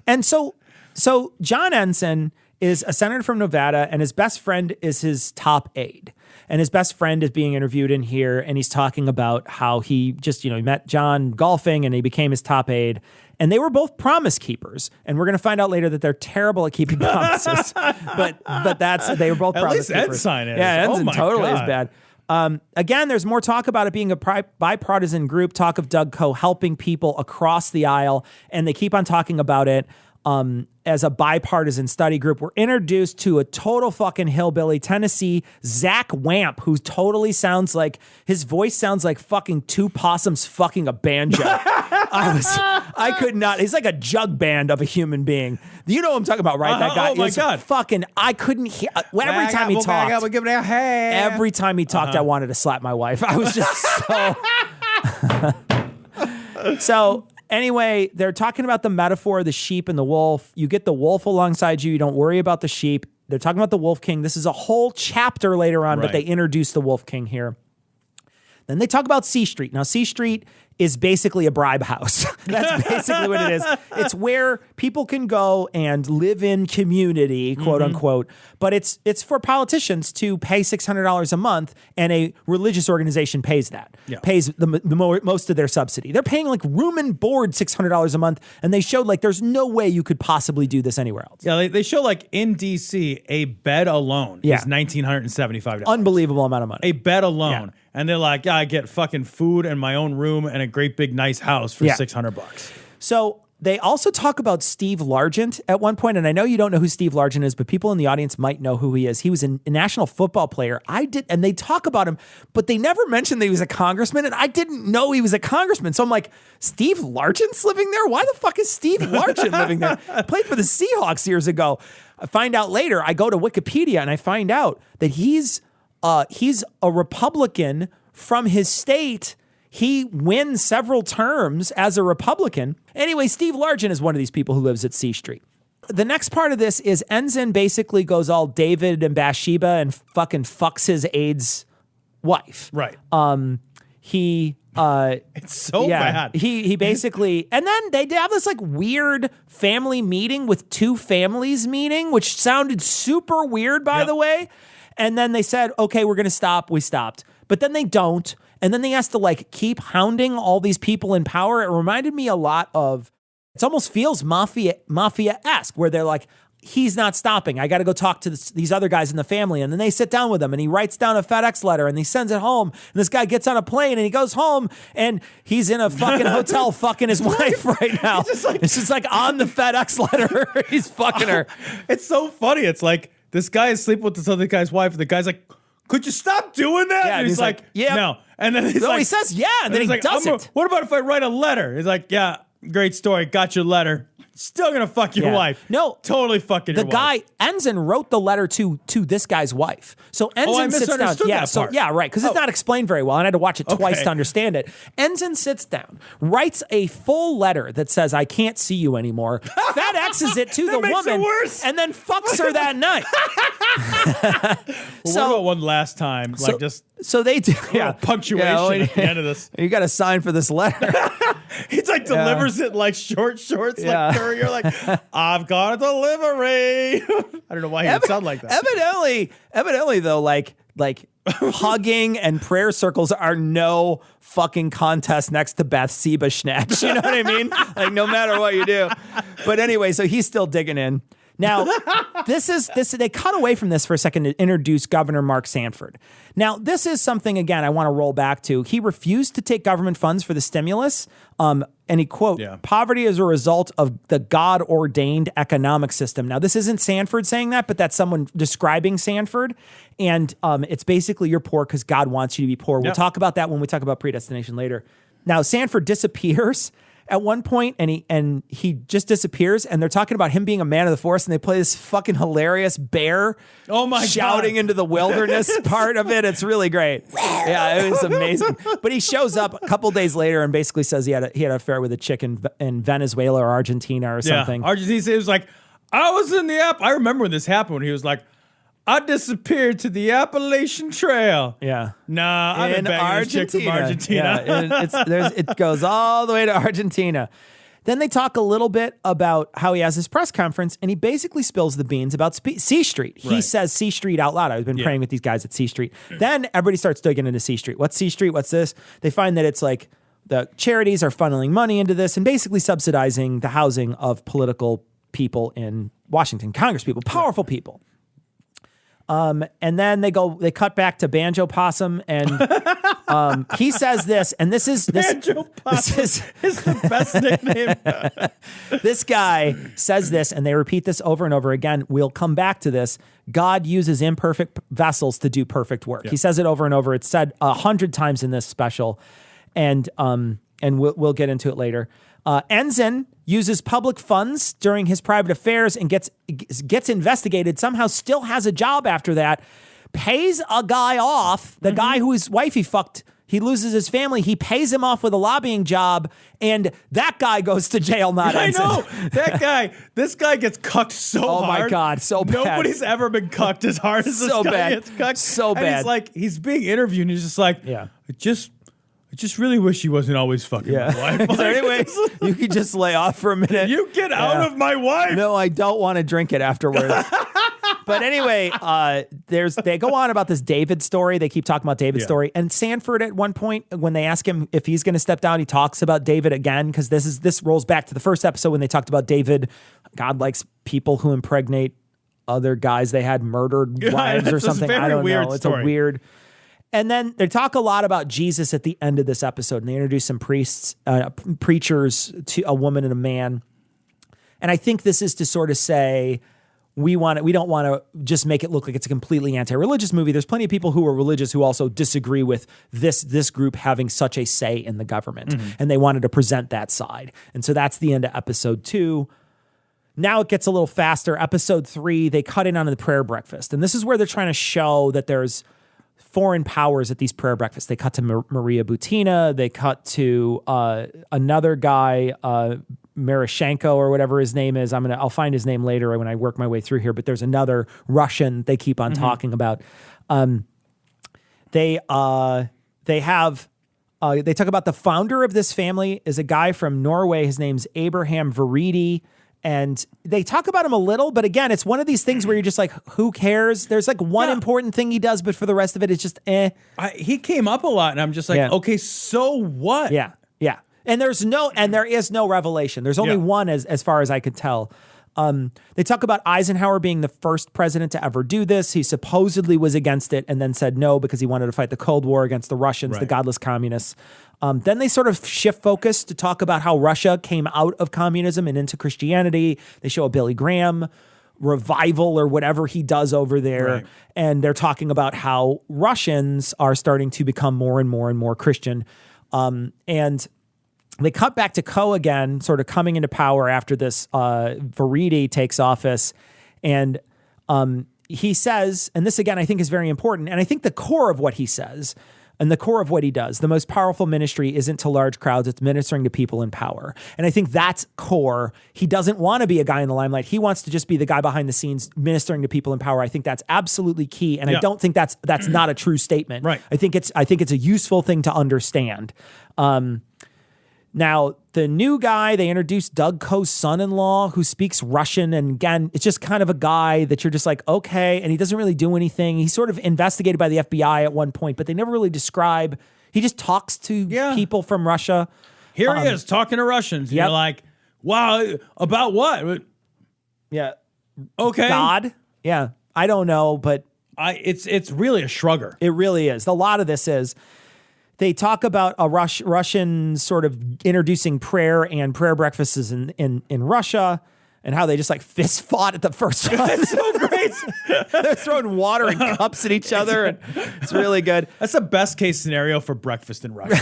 And so John Ensign is a senator from Nevada, and his best friend is his top aide. And his best friend is being interviewed in here, and he's talking about how he just, he met John golfing, and he became his top aide. And they were both promise keepers. And we're going to find out later that they're terrible at keeping promises. but they were both At promise least keepers. Ensign is. Yeah, Oh Ensign my totally is God. bad. Again, there's more talk about it being a bipartisan group, talk of Doug Coe helping people across the aisle, and they keep on talking about it as a bipartisan study group. We're introduced to a total fucking hillbilly, Tennessee, Zach Wamp, who totally sounds like, his voice sounds like fucking two possums fucking a banjo. I could not, he's like a jug band of a human being. You know what I'm talking about, right? That guy oh my is God. fucking, I couldn't hear, every time he talked, every time he talked, I wanted to slap my wife. I was just so anyway, they're talking about the metaphor of the sheep and the wolf. You get the wolf alongside you. You don't worry about the sheep. They're talking about the Wolf King. This is a whole chapter later on, but they introduce the Wolf King here. Then they talk about C Street. Now, C Street is basically a bribe house. That's basically what it is. It's where people can go and live in community, quote unquote. But it's for politicians to pay $600 a month, and a religious organization pays that. Pays most of their subsidy. They're paying like room and board $600 a month, and they showed like there's no way you could possibly do this anywhere else. Yeah, they show like in DC, a bed alone is $1,975. Unbelievable amount of money. A bed alone. Yeah. And they're like, I get fucking food and my own room and a great big nice house for $600. So they also talk about Steve Largent at one point, and I know you don't know who Steve Largent is, but people in the audience might know who he is. He was a national football player. I did, and they talk about him, but they never mentioned that he was a congressman, and I didn't know he was a congressman. So I'm like, Steve Largent's living there? Why the fuck is Steve Largent living there? Played for the Seahawks years ago. I find out later, I go to Wikipedia, and I find out that he's a Republican from his state. He wins several terms as a Republican. Anyway, Steve Largent is one of these people who lives at C Street. The next part of this is Ensign basically goes all David and Bathsheba and fucking fucks his aide's wife. Right. It's so bad. He basically, and then they have this like weird family meeting with two families meeting, which sounded super weird, by the way. And then they said, okay, we're going to stop. We stopped. But then they don't. And then they has to like keep hounding all these people in power. It reminded me a lot of, it almost feels mafia-esque, where they're like, he's not stopping. I got to go talk to these other guys in the family. And then they sit down with him and he writes down a FedEx letter and he sends it home. And this guy gets on a plane and he goes home and he's in a fucking hotel fucking his wife right now. It's just like on the FedEx letter, he's fucking her. It's so funny. It's like this guy is sleeping with this other guy's wife. And the guy's like, could you stop doing that? Yeah, and he's like, yeah. No. And then he's No, like, he says, yeah, and then he like, doesn't. What about if I write a letter? He's like, yeah, great story. Got your letter. Still gonna fuck your wife. No, totally fucking your the wife. guy Ensign wrote the letter to this guy's wife. So Ensign sits down. Yeah, that part. Right, because it's not explained very well, and I had to watch it twice Okay. to understand it. Ensign sits down, writes a full letter that says, "I can't see you anymore." FedExes it to the makes it woman, worse. and then fucks her that night. What about one last time? Like just so they do. yeah, punctuation at the end of this. You got to sign for this letter. He's like delivers it in like short shorts, like courier, like I've got a delivery. I don't know why he would sound like that. Evidently though, like hugging and prayer circles are no fucking contest next to Bathsheba Snatch. You know what I mean? Like no matter what you do. But anyway, so he's still digging in. Now, they cut away from this for a second to introduce Governor Mark Sanford. Now, this is something, again, I want to roll back to. He refused to take government funds for the stimulus. And he quote, poverty is a result of the God-ordained economic system. Now, this isn't Sanford saying that, but that's someone describing Sanford. And it's basically you're poor because God wants you to be poor. We'll talk about that when we talk about predestination later. Now, Sanford disappears at one point, and he just disappears, and they're talking about him being a man of the forest, and they play this fucking hilarious bear shouting into the wilderness part of it. It's really great. Yeah, it was amazing. But he shows up a couple days later and basically says he had an affair with a chick in Venezuela or Argentina or something. Argentina, it was like, I was in the app. I remember when this happened, when he was like, I disappeared to the Appalachian Trail. Yeah. Nah, I've been banging this chick from Argentina. Yeah, it goes all the way to Argentina. Then they talk a little bit about how he has his press conference, and he basically spills the beans about C Street. He says C Street out loud. I've been praying with these guys at C Street. Then everybody starts digging into C Street. What's C Street? What's this? They find that it's like the charities are funneling money into this and basically subsidizing the housing of political people in Washington, Congress people, powerful people. And then they cut back to Banjo Possum, and he says this, and this is Banjo Possum is the best nickname. This guy says this, and they repeat this over and over again. We'll come back to this. God uses imperfect vessels to do perfect work. Yeah. He says it over and over. It's said 100 times in this special, and we'll get into it later. Ensign uses public funds during his private affairs and gets investigated, somehow still has a job after that, pays a guy off, the guy whose wife he fucked, he loses his family, he pays him off with a lobbying job, and that guy goes to jail, not Ensign. I know. This guy gets cucked so hard. Oh my God, so bad. Nobody's ever been cucked as hard as this guy gets cucked. So bad. And he's like, he's being interviewed, and he's just like, I just really wish he wasn't always fucking my wife. Is there any way you could just lay off for a minute? You get out of my wife. No, I don't want to drink it afterwards. But anyway, they go on about this David story. They keep talking about David's story. And Sanford, at one point, when they ask him if he's going to step down, he talks about David again, because this rolls back to the first episode when they talked about David. God likes people who impregnate other guys they had murdered wives or something. I don't know. It's a weird. And then they talk a lot about Jesus at the end of this episode, and they introduce some preachers, to a woman and a man. And I think this is to sort of say, we don't want to just make it look like it's a completely anti-religious movie. There's plenty of people who are religious who also disagree with this group having such a say in the government, and they wanted to present that side. And so that's the end of episode 2. Now it gets a little faster. Episode 3, they cut in on the prayer breakfast, and this is where they're trying to show that there's foreign powers at these prayer breakfasts. They cut to Maria Butina. They cut to another guy, Marashenko or whatever his name is. I'll find his name later when I work my way through here. But there's another Russian they keep on talking about. They talk about the founder of this family is a guy from Norway. His name's Abraham Veredi. And they talk about him a little, but again, it's one of these things where you're just like, who cares? There's like one important thing he does, but for the rest of it, it's just he came up a lot, and I'm just like, okay, so what? Yeah. And there is no revelation. There's only one as far as I could tell. They talk about Eisenhower being the first president to ever do this. He supposedly was against it and then said no because he wanted to fight the Cold War against the Russians, the godless communists. Then they sort of shift focus to talk about how Russia came out of communism and into Christianity. They show a Billy Graham revival or whatever he does over there. Right. And they're talking about how Russians are starting to become more and more and more Christian. And they cut back to Coe again, sort of coming into power after this Veredi takes office. And he says, and this again I think is very important, and I think the core of what he says and the core of what he does, the most powerful ministry isn't to large crowds, it's ministering to people in power. And I think that's core. He doesn't want to be a guy in the limelight. He wants to just be the guy behind the scenes ministering to people in power. I think that's absolutely key. And I don't think that's not a true statement. Right. I think it's a useful thing to understand. Now, the new guy, they introduced Doug Coe's son-in-law, who speaks Russian. And again, it's just kind of a guy that you're just like, okay. And he doesn't really do anything. He's sort of investigated by the FBI at one point, but they never really describe. He just talks to people from Russia. Here he is talking to Russians. And you're like, wow, about what? Yeah. Okay. God. Yeah. I don't know, but it's really a shrugger. It really is. A lot of this is. They talk about a Russian sort of introducing prayer and prayer breakfasts in Russia, and how they just like fist fought at the first one. That's so great. They're throwing water and cups at each other, and it's really good. That's the best case scenario for breakfast in Russia.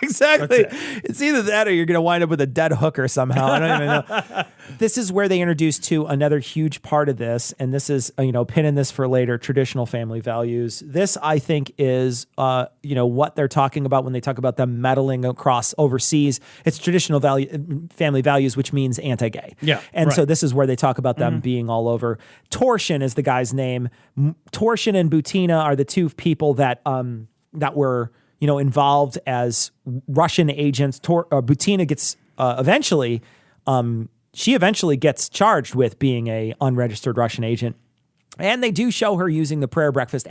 Exactly. It's either that or you're going to wind up with a dead hooker somehow. I don't even know. This is where they introduce to another huge part of this, and this is, pinning this for later, traditional family values. This, I think, is, what they're talking about when they talk about them meddling across overseas. It's traditional family values, which means anti-gay. Yeah. And so this is where they talk about them being all over. Torsion is the guy's name. Torsion and Butina are the two people that were involved as Russian agents. Butina gets eventually gets charged with being a unregistered Russian agent. And they do show her using the prayer breakfast,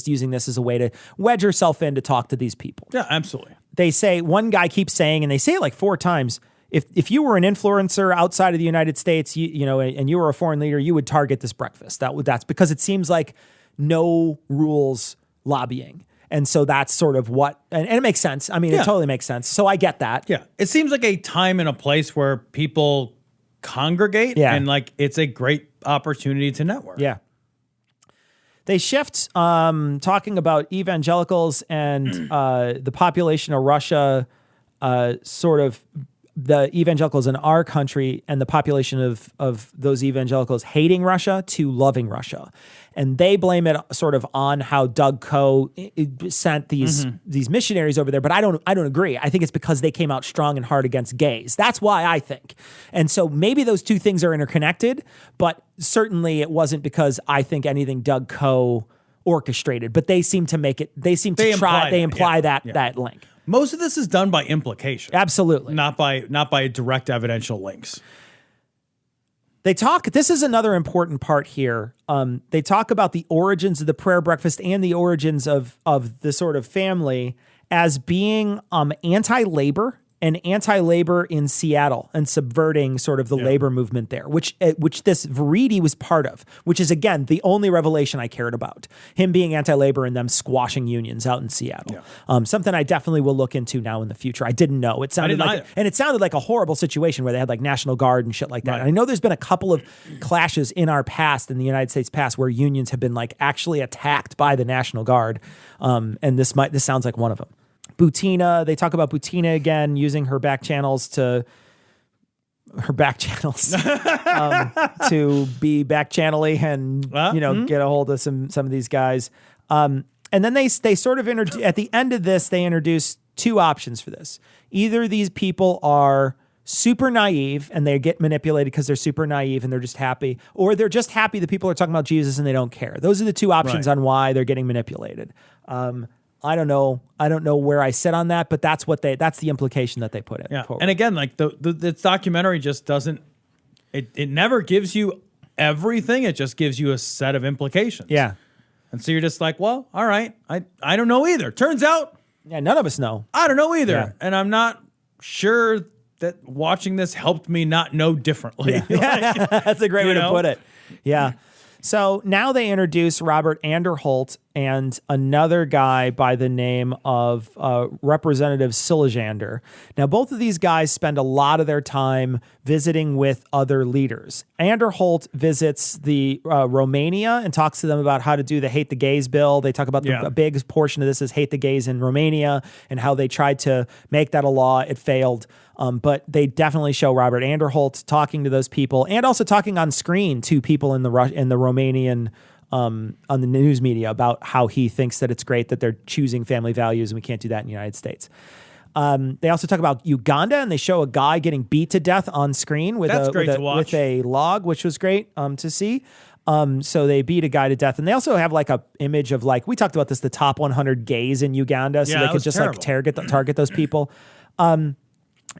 using this as a way to wedge herself in to talk to these people. Yeah, absolutely. they say, one guy keeps saying, and they say it like 4 times, if you were an influencer outside of the United States, you know, and you were a foreign leader, you would target this breakfast. That's because it seems like no rules lobbying. And so that's sort of what, and it makes sense. I mean, it totally makes sense. So I get that. Yeah. It seems like a time and a place where people congregate and like it's a great opportunity to network. Yeah. They shift talking about evangelicals and the population of Russia, sort of the evangelicals in our country and the population of those evangelicals hating Russia to loving Russia. And they blame it sort of on how Doug Coe sent these missionaries over there. But I don't agree. I think it's because they came out strong and hard against gays. That's why I think. And so maybe those two things are interconnected, but certainly it wasn't because I think anything Doug Coe orchestrated. But they seem to make it, they imply that link. Most of this is done by implication. Absolutely. Not by direct evidential links. They talk, this is another important part here. They talk about the origins of the prayer breakfast and the origins of the sort of family as being anti-labor and anti-labor in Seattle and subverting sort of the labor movement there, which this Veridi was part of, which is, again, the only revelation I cared about, him being anti-labor and them squashing unions out in Seattle. Yeah. Something I definitely will look into now in the future. I didn't know. It sounded like a horrible situation where they had like National Guard and shit like that. Right. And I know there's been a couple of clashes in our past, in the United States past, where unions have been like actually attacked by the National Guard. And this sounds like one of them. Butina, they talk about Butina again, using her back channels to be back channely and get a hold of some of these guys. And then they sort of at the end of this, they introduce 2 options for this. Either these people are super naive and they get manipulated because they're super naive and they're just happy, or they're just happy that people are talking about Jesus and they don't care. Those are the 2 options on why they're getting manipulated. I don't know where I sit on that, but that's the implication that they put in. Yeah. And again, like this documentary just doesn't, it never gives you everything. It just gives you a set of implications. Yeah. And so you're just like, well, all right. I don't know either. Turns out. Yeah. None of us know. I don't know either. Yeah. And I'm not sure that watching this helped me not know differently. Yeah. That's a great way to put it. Yeah. So now they introduce Robert Anderholt and another guy by the name of Representative Silajander. Now, both of these guys spend a lot of their time visiting with other leaders. Anderholt visits the Romania and talks to them about how to do the Hate the Gays bill. They talk about a big portion of this is hate the gays in Romania and how they tried to make that a law. It failed. But they definitely show Robert Anderholt talking to those people and also talking on screen to people in the Romanian on the news media about how he thinks that it's great that they're choosing family values and we can't do that in the United States. They also talk about Uganda and they show a guy getting beat to death on screen with a log, which was great to see. So they beat a guy to death, and they also have like a image of like we talked about this, the top 100 gays in Uganda, so they could just like target those people.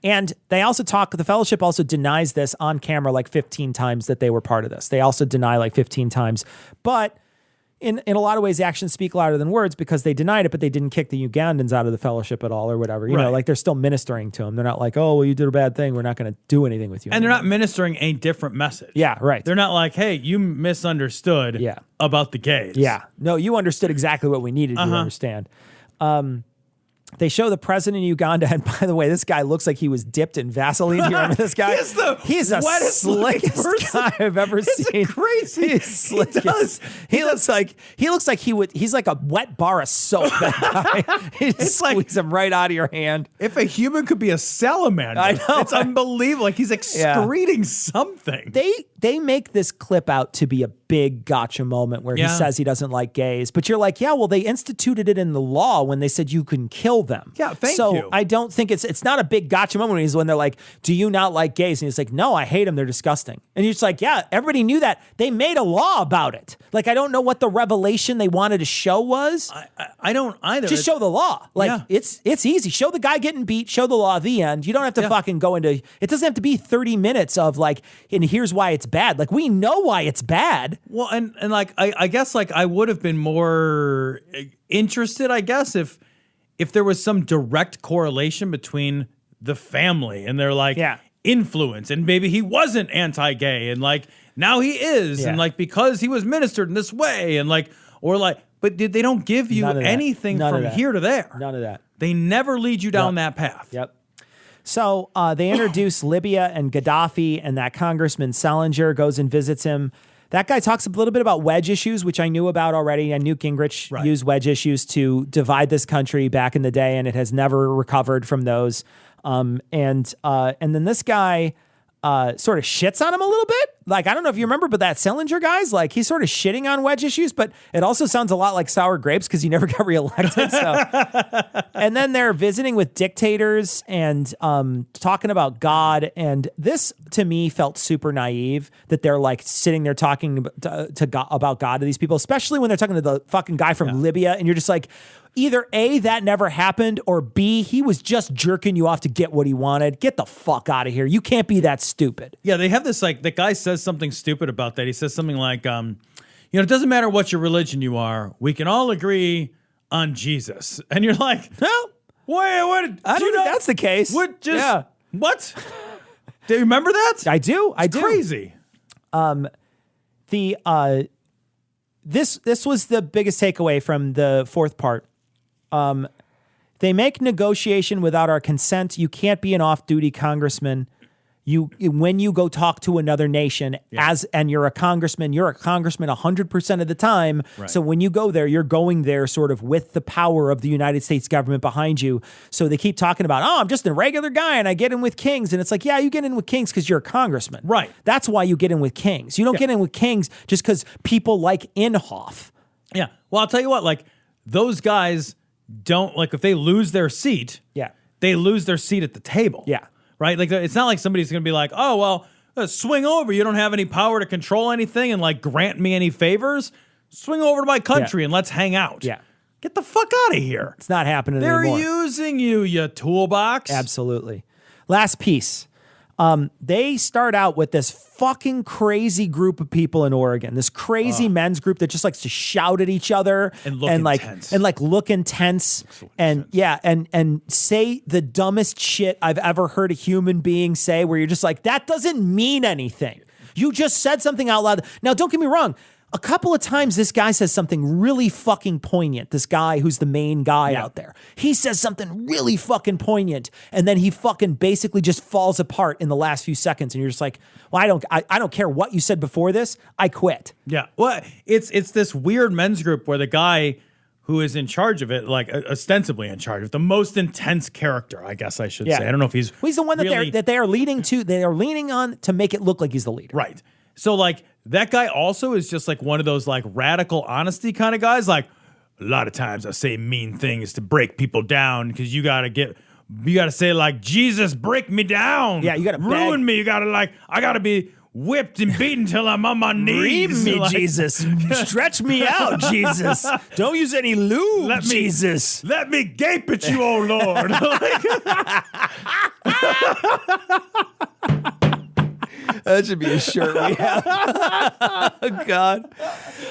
And they also the fellowship also denies this on camera like 15 times that they were part of this. They also deny like 15 times. But in a lot of ways, actions speak louder than words because they denied it, but they didn't kick the Ugandans out of the fellowship at all or whatever. You know, like they're still ministering to them. They're not like, oh, well, you did a bad thing. We're not going to do anything with you. And they're not ministering a different message. Yeah, right. They're not like, hey, you misunderstood about the gays. Yeah. No, you understood exactly what we needed to understand. They show the president of Uganda, and by the way, this guy looks like he was dipped in Vaseline. Do you remember this guy? He's the slickest guy I've ever seen. Crazy. He's slickest. He looks like he's like a wet bar of soap. That guy. You just squeeze him right out of your hand. If a human could be a salamander, I know. It's unbelievable. Like he's excreting something. They make this clip out to be a big gotcha moment where he says he doesn't like gays, but you're like, yeah, well, they instituted it in the law when they said you can kill them. Yeah, thank you. So I don't think it's not a big gotcha moment when they're like, do you not like gays? And he's like, no, I hate them. They're disgusting. And you're just like, yeah, everybody knew that. They made a law about it. Like, I don't know what the revelation they wanted to show was. I don't either. Just show the law. Like, it's easy. Show the guy getting beat, show the law, the end. You don't have to fucking go into, it doesn't have to be 30 minutes of like, and here's why it's bad. Like, we know why it's bad. Well, and like, I guess like I would have been more interested, I guess, if there was some direct correlation between the family and their like influence, and maybe he wasn't anti-gay and like now he is, and like because he was ministered in this way, and like or like, but they don't give you anything from here to there. None of that. They never lead you down that path. Yep. So they introduce Libya and Gaddafi, and that Congressman Salinger goes and visits him. That guy talks a little bit about wedge issues, which I knew about already. I knew Gingrich used wedge issues to divide this country back in the day, and it has never recovered from those. And then this guy sort of shits on him a little bit. Like, I don't know if you remember, but that Salinger guy's like, he's sort of shitting on wedge issues, but it also sounds a lot like sour grapes because he never got reelected. So, and then they're visiting with dictators and talking about God. And this, to me, felt super naive that they're like sitting there talking to God, about God to these people, especially when they're talking to the fucking guy from Libya. And you're just like, either A, that never happened, or B, he was just jerking you off to get what he wanted. Get the fuck out of here. You can't be that stupid. Yeah, they have this, like, the guy says something stupid about that. He says something like, it doesn't matter what your religion you are. We can all agree on Jesus. And you're like, well, what? I don't know if that's the case. What? What? Do you remember that? I do. I do. Crazy. This was the biggest takeaway from the fourth part. They make negotiation without our consent. You can't be an off-duty congressman. When you go talk to another nation and you're a congressman 100% of the time. Right. So when you go there, you're going there sort of with the power of the United States government behind you. So they keep talking about, I'm just a regular guy and I get in with kings. And it's like, yeah, you get in with kings because you're a congressman. Right. That's why you get in with kings. You don't get in with kings just because people like Inhofe. Yeah. Well, I'll tell you what, like those guys don't, like if they lose their seat, they lose their seat at the table. Yeah. Right? Like, it's not like somebody's going to be like, oh, well, swing over. You don't have any power to control anything and, like, grant me any favors. Swing over to my country and let's hang out. Yeah. Get the fuck out of here. It's not happening They're anymore. using you toolbox. Absolutely. Last piece. They start out with this fucking crazy group of people in Oregon, this crazy men's group that just likes to shout at each other and look intense. Look intense and say the dumbest shit I've ever heard a human being say, where you're just like, that doesn't mean anything. You just said something out loud. Now, don't get me wrong. A couple of times this guy says something really fucking poignant. This guy who's the main guy out there. He says something really fucking poignant, and then he fucking basically just falls apart in the last few seconds. And you're just like, well, I don't care what you said before this. I quit. Yeah. Well, it's this weird men's group where the guy who is in charge of it, like ostensibly in charge of the most intense character, I guess I should say. I don't know if he's the one that they are leading to. They are leaning on to make it look like he's the leader. Right. So like that guy also is just like one of those like radical honesty kind of guys. Like a lot of times I say mean things to break people down because you got to say like, Jesus, break me down. Yeah, you got to ruin me. You got to I got to be whipped and beaten till I'm on my knees. Ream me, Jesus. Stretch me out, Jesus. Don't use any lube, Jesus. Let me gape at you, oh Lord. That should be a shirt we have. Oh, God.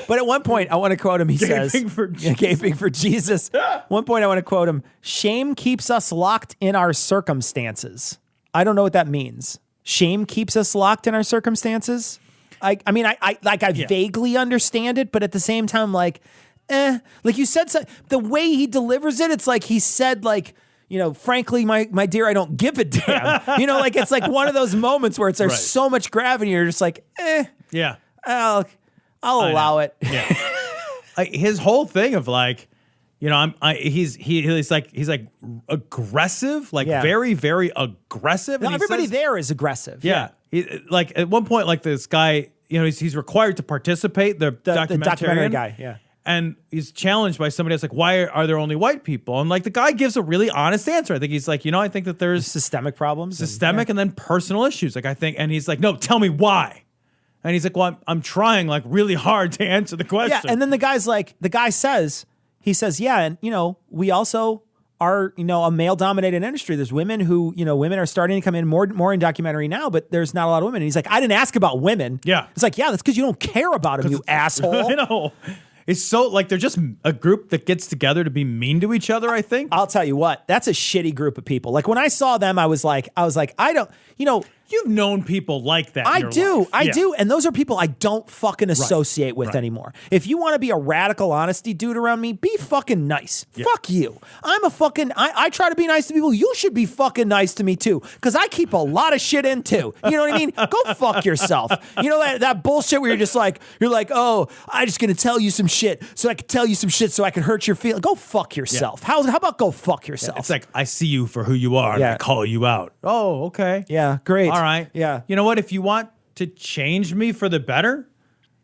But at one point, I want to quote him. He says, gaping for Jesus. One point, I want to quote him. Shame keeps us locked in our circumstances. I don't know what that means. Shame keeps us locked in our circumstances. I vaguely understand it, but at the same time, like you said, the way he delivers it, it's like he said, like, frankly, my dear, I don't give a damn. It's like one of those moments where there's so much gravity, you're just like, yeah, I'll allow it. Yeah. His whole thing of like, he's like aggressive, like very, very aggressive. Now, everybody there is aggressive. Yeah. Like at one point, like this guy, he's required to participate. The documentary guy. Yeah. And he's challenged by somebody else, like, why are there only white people? And like the guy gives a really honest answer. I think he's like, I think that there's systemic problems, and then personal issues. Like I think, and he's like, no, tell me why. And he's like, well, I'm trying like really hard to answer the question. Yeah. And then the guy says, yeah. And we also are, a male dominated industry. There's women who, women are starting to come in more in documentary now, but there's not a lot of women. And he's like, I didn't ask about women. Yeah. It's like, yeah, that's because you don't care about them, you asshole. I know. is so like they're just a group that gets together to be mean to each other, I think. I'll tell you what, that's a shitty group of people. Like when I saw them, I was like, I don't, you know, You've known people like that. I in your do. life. I Yeah. do. And those are people I don't fucking associate with anymore. If you want to be a radical honesty dude around me, be fucking nice. Yeah. Fuck you. I'm a fucking, I try to be nice to people. You should be fucking nice to me too. Because I keep a lot of shit in too. You know what I mean? Go fuck yourself. You know that bullshit where you're just like, oh, I'm just going to tell you some shit so I can tell you some shit so I can hurt your feelings. Go fuck yourself. How about go fuck yourself? It's like, I see you for who you are and Yeah. I call you out. Oh, okay. Yeah, great. All right. Yeah. You know what? If you want to change me for the better,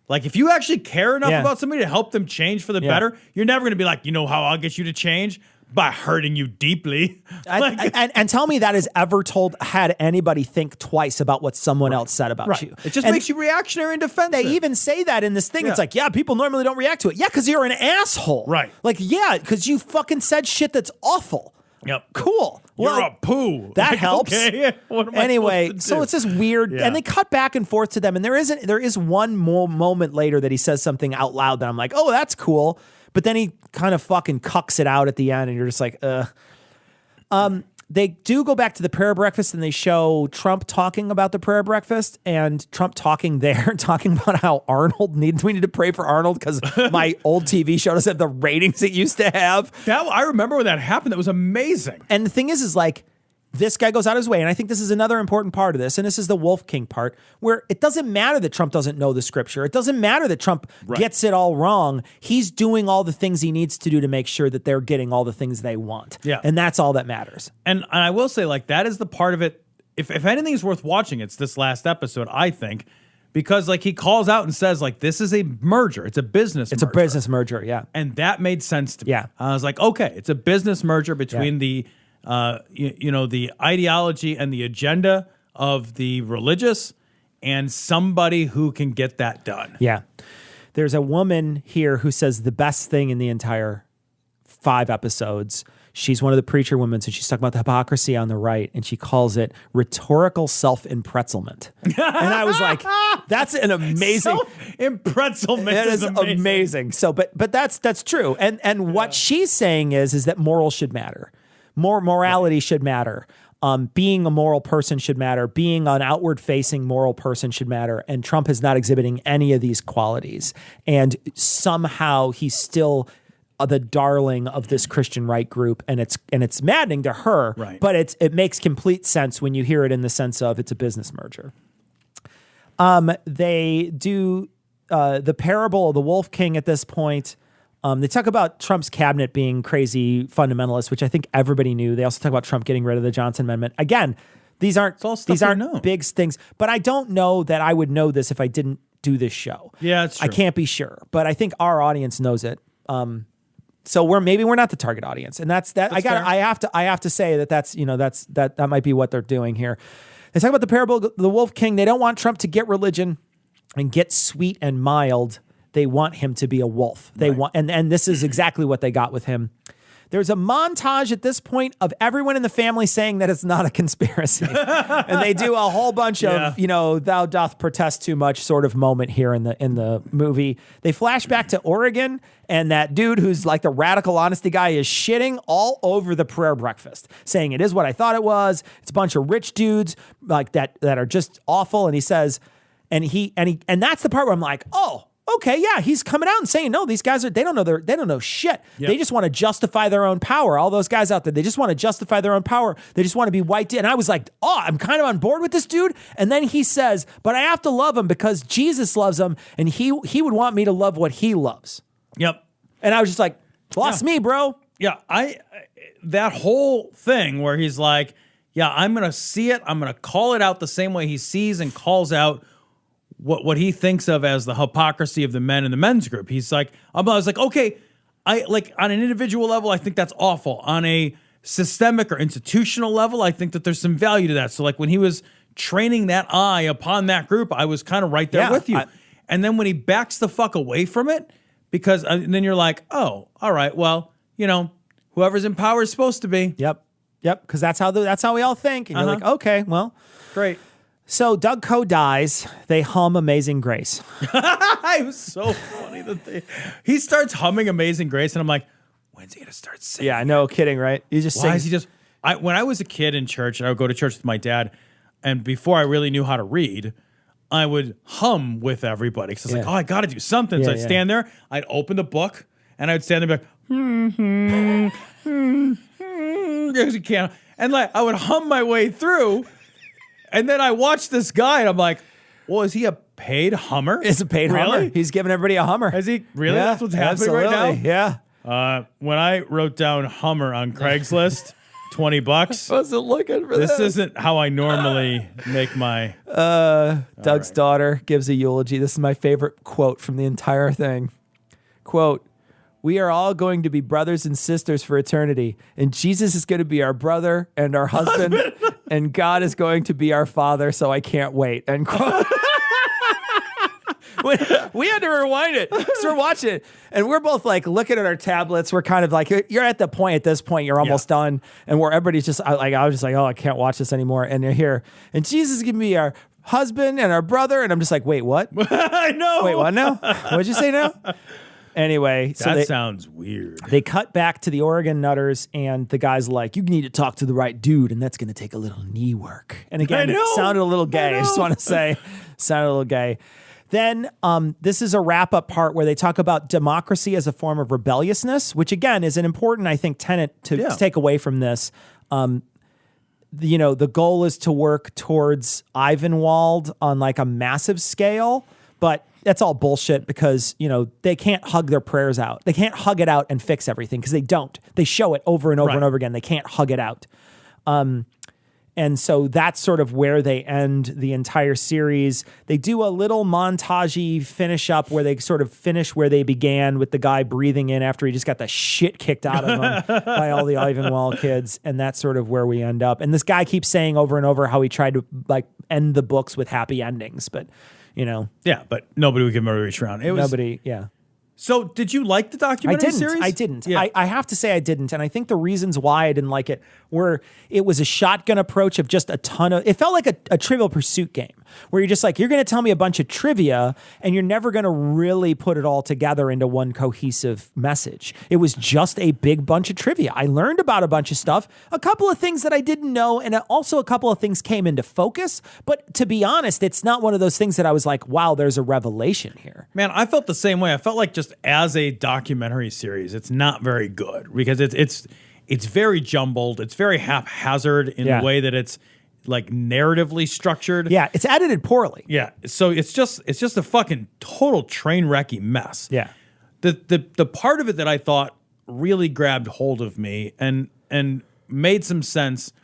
like if you actually care enough Yeah. about somebody to help them change for the Yeah. better, you're never going to be like, you know how I'll get you to change? By hurting you deeply. Like, And tell me that has ever had anybody think twice about what someone else said about you. It just And makes you reactionary and defensive. they even say that in this thing. Yeah. It's like, yeah, people normally don't react to it. Yeah, because you're an asshole. Right. Like, yeah, because you fucking said shit that's awful. Yep. Cool. You're Well, a poo. that Like, helps. Okay. What am I Anyway, supposed to so do? it's this weird, Yeah. and they cut back and forth to them, and there is one more moment later that he says something out loud that I'm like, oh, that's cool, but then he kind of fucking cucks it out at the end, and you're just like, They do go back to the prayer breakfast and they show Trump talking about the prayer breakfast and Trump talking about how we needed to pray for Arnold because my old TV show doesn't have the ratings it used to have. I remember when that happened. That was amazing. And the thing is like, this guy goes out of his way, and I think this is another important part of this, and this is the Wolf King part, where it doesn't matter that Trump doesn't know the scripture. It doesn't matter that Trump gets it all wrong. He's doing all the things he needs to do to make sure that they're getting all the things they want. Yeah. And that's all that matters. And I will say, like, that is the part of it. If anything's worth watching, it's this last episode, I think, because, like, he calls out and says, like, this is a merger. It's a business It's merger. a business merger, yeah. And that made sense to me. Yeah. I was like, okay, it's a business merger between the the ideology and the agenda of the religious and somebody who can get that done. Yeah. There's a woman here who says the best thing in the entire 5 episodes. She's one of the preacher women, and she's talking about the hypocrisy on the right, and she calls it rhetorical self-impretzelment. And I was like, that's an amazing... Self-impretzelment That is amazing. amazing. So, but that's true. And what she's saying is that morals should matter. Morality should matter. Being a moral person should matter. Being an outward-facing moral person should matter. And Trump is not exhibiting any of these qualities. And somehow he's still the darling of this Christian right group, and it's maddening to her. Right. But it makes complete sense when you hear it in the sense of it's a business merger. They do the parable of the Wolf King at this point. They talk about Trump's cabinet being crazy fundamentalists, which I think everybody knew. They also talk about Trump getting rid of the Johnson Amendment. Again, these aren't all stuff we know. big things, but I don't know that I would know this if I didn't do this show. Yeah, it's true. I can't be sure, but I think our audience knows it. So we're not the target audience, and that's that. Fair. I have to say that might be what they're doing here. They talk about the parable of the Wolf King. They don't want Trump to get religion and get sweet and mild. They want him to be a wolf. They want, and this is exactly what they got with him. There's a montage at this point of everyone in the family saying that it's not a conspiracy. And they do a whole bunch of, thou doth protest too much sort of moment here in the movie. They flash back to Oregon, and that dude who's like the radical honesty guy is shitting all over the prayer breakfast, saying it is what I thought it was. It's a bunch of rich dudes like that are just awful. And he says, and that's the part where I'm like, oh, okay, yeah, he's coming out and saying, no, these guys they don't know shit. Yep. They just want to justify their own power. All those guys out there, they just want to justify their own power. They just want to be white. And I was like, oh, I'm kind of on board with this dude. And then he says, but I have to love him because Jesus loves him, and he would want me to love what he loves. Yep. And I was just like, lost me, bro. Yeah, that whole thing where he's like, yeah, I'm going to see it. I'm going to call it out the same way he sees and calls out what he thinks of as the hypocrisy of the men in the men's group. He's like, I was like, okay, I like on an individual level, I think that's awful. On a systemic or institutional level, I think that there's some value to that. So like when he was training that eye upon that group, I was kind of right there with you. And then when he backs the fuck away from it, because and then you're like, oh, all right, well, whoever's in power is supposed to be. Yep. Because that's how we all think. And you're like, okay, well. Great. So Doug Coe dies. They hum Amazing Grace. It was so funny that he starts humming Amazing Grace, and I'm like, when's he gonna start singing? Yeah, no kidding, right? He just Why sings. is he just? When I was a kid in church, and I would go to church with my dad, and before I really knew how to read, I would hum with everybody because I was like, oh, I got to do something. So I'd stand there, I'd open the book, and I'd stand there and be like, because you can't, and like I would hum my way through, and then I watched this guy, and I'm like, well, is he a paid hummer? It's a paid hummer. He's giving everybody a hummer. Is he really? Yeah, That's what's happening right now. Yeah. When I wrote down Hummer on Craigslist, $20. Wasn't looking for This isn't how I normally make my. Doug's daughter gives a eulogy. This is my favorite quote from the entire thing. Quote, "We are all going to be brothers and sisters for eternity, and Jesus is going to be our brother and our husband, and God is going to be our father, so I can't wait." End quote. We had to rewind it. So we're watching it, and we're both like looking at our tablets. We're kind of like, you're at the point at this point, you're almost done, and where everybody's just like, I was just like, oh, I can't watch this anymore. And you're here, and Jesus is gonna be our husband and our brother, and I'm just like, wait, what? I know. Wait, what now? What'd you say now? Anyway, so That sounds weird. they cut back to the Oregon Nutters, and the guy's like, you need to talk to the right dude, and that's going to take a little knee work. And again, it sounded a little gay. I just want to say, sounded a little gay. Then this is a wrap-up part where they talk about democracy as a form of rebelliousness, which, again, is an important, I think, tenet to take away from this. The goal is to work towards Ivanwald on like a massive scale, but that's all bullshit because, they can't hug their prayers out. They can't hug it out and fix everything because they don't. They show it over and over and over again. They can't hug it out. And so that's sort of where they end the entire series. They do a little montage-y finish up where they sort of finish where they began with the guy breathing in after he just got the shit kicked out of him by all the Ivanwald kids. And that's sort of where we end up. And this guy keeps saying over and over how he tried to like end the books with happy endings, but Yeah, but nobody would give him a reach around. So did you like the documentary series? I didn't. Yeah. I have to say I didn't. And I think the reasons why I didn't like it were it was a shotgun approach of just a ton of, it felt like a Trivial Pursuit game where you're just like, you're going to tell me a bunch of trivia and you're never going to really put it all together into one cohesive message. It was just a big bunch of trivia. I learned about a bunch of stuff, a couple of things that I didn't know, and also a couple of things came into focus. But to be honest, it's not one of those things that I was like, wow, there's a revelation here. Man, I felt the same way. I felt like just as a documentary series, it's not very good because it's very jumbled. It's very haphazard in the way that it's like narratively structured. Yeah, it's edited poorly. Yeah, so it's just a fucking total train wrecky mess. Yeah, the part of it that I thought really grabbed hold of me and made some sense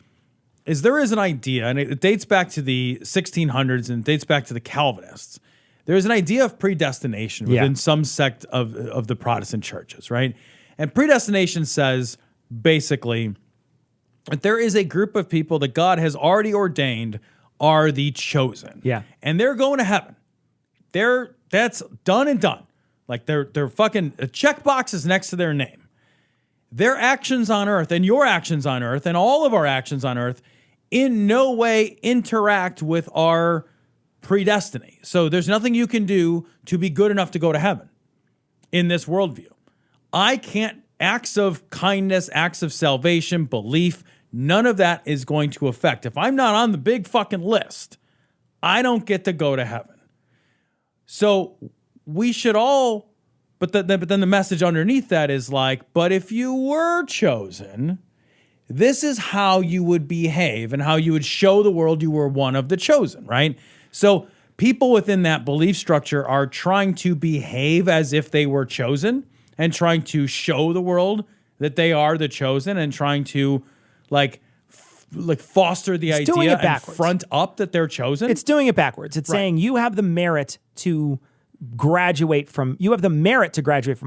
is there is an idea, and it dates back to the 1600s and it dates back to the Calvinists. There's an idea of predestination within some sect of the Protestant churches, right? And predestination says basically that there is a group of people that God has already ordained are the chosen. Yeah. And they're going to heaven. That's done and done. Like they're fucking check boxes next to their name. Their actions on earth and your actions on earth and all of our actions on earth in no way interact with our predestiny. So there's nothing you can do to be good enough to go to heaven in this worldview. Acts of kindness, acts of salvation, belief, none of that is going to affect. If I'm not on the big fucking list, I don't get to go to heaven. So we should all, but then the message underneath that is like, but if you were chosen, this is how you would behave and how you would show the world you were one of the chosen, right? So people within that belief structure are trying to behave as if they were chosen and trying to show the world that they are the chosen and trying to like foster the idea and front up that they're chosen. It's doing it backwards. It's saying you have the merit to graduate from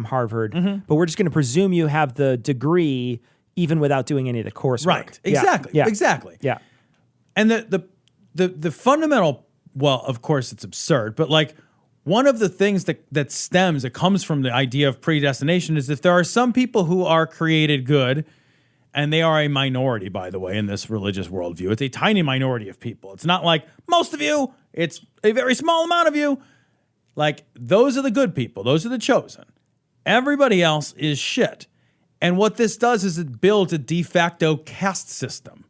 Harvard, but we're just going to presume you have the degree even without doing any of the coursework. Right. Exactly. Yeah. Exactly. Yeah. And the fundamental, well, of course it's absurd, but like one of the things that comes from the idea of predestination is if there are some people who are created good And they are a minority, by the way, in this religious worldview. It's a tiny minority of people. It's not like most of you. It's a very small amount of you. Like, those are the good people. Those are the chosen. Everybody else is shit. And what this does is it builds a de facto caste system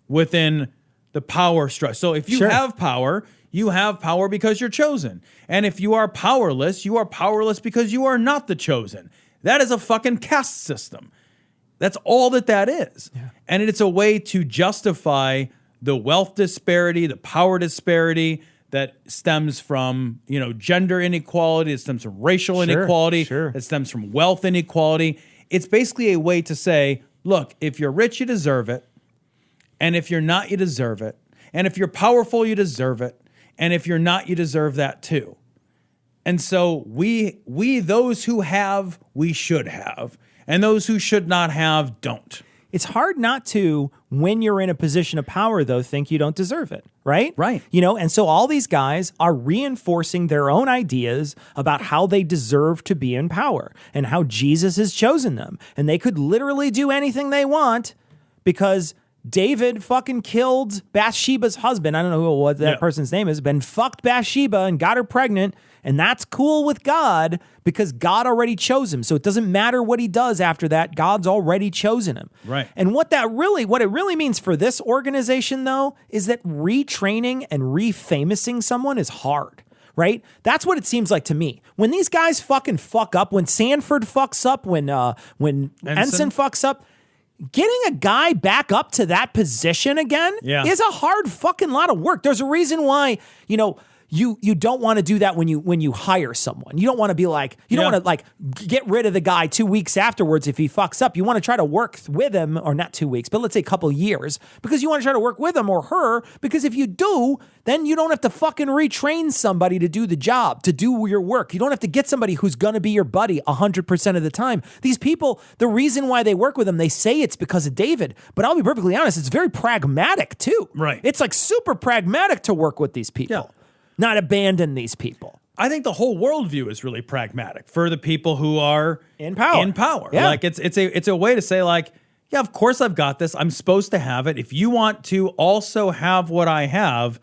within the power structure. So if you have power because you're chosen. And if you are powerless because you are not the chosen. That is a fucking caste system. That's all that is. Yeah. And it's a way to justify the wealth disparity, the power disparity that stems from, gender inequality, it stems from racial inequality, it stems from wealth inequality. It's basically a way to say, look, if you're rich, you deserve it. And if you're not, you deserve it. And if you're powerful, you deserve it. And if you're not, you deserve that too. And so we those who have, we should have. And those who should not have, don't. It's hard not to, when you're in a position of power, though, think you don't deserve it, right? Right. And so all these guys are reinforcing their own ideas about how they deserve to be in power and how Jesus has chosen them. And they could literally do anything they want because David fucking killed Bathsheba's husband. I don't know what that person's name is, but fucked Bathsheba and got her pregnant. And that's cool with God because God already chose him. So it doesn't matter what he does after that. God's already chosen him. Right. And what it really means for this organization, though, is that retraining and refamosing someone is hard. Right? That's what it seems like to me. When these guys fucking fuck up, when Sanford fucks up, when Ensign fucks up, getting a guy back up to that position again is a hard fucking lot of work. There's a reason why, you don't want to do that when you hire someone. You don't want to be like, you don't want to get rid of the guy 2 weeks afterwards if he fucks up. You want to try to work with him, or not 2 weeks, but let's say a couple years, because you want to try to work with him or her, because if you do, then you don't have to fucking retrain somebody to do the job, to do your work. You don't have to get somebody who's going to be your buddy 100% of the time. These people, the reason why they work with them, they say it's because of David, but I'll be perfectly honest, it's very pragmatic too. Right. It's like super pragmatic to work with these people. Not abandon these people. I think the whole worldview is really pragmatic for the people who are in power. Yeah. Like it's a way to say, like, yeah, of course I've got this. I'm supposed to have it. If you want to also have what I have,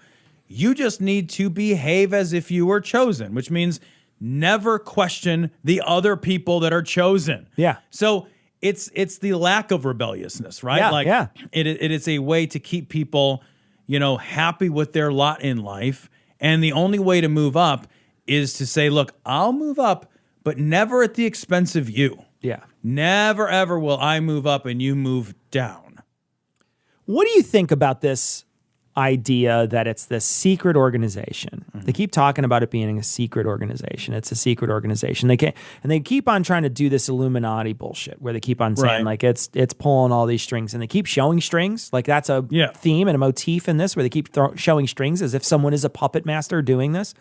you just need to behave as if you were chosen, which means never question the other people that are chosen. Yeah. So it's the lack of rebelliousness, right? It is a way to keep people, happy with their lot in life. And the only way to move up is to say, look, I'll move up, but never at the expense of you. Yeah. Never, ever will I move up and you move down. What do you think about this idea that it's this secret organization? Mm-hmm. They keep talking about it being a secret organization. It's a secret organization. They keep on trying to do this Illuminati bullshit where they keep on saying like it's pulling all these strings, and they keep showing strings. Like that's a theme and a motif in this where they keep showing strings as if someone is a puppet master doing this.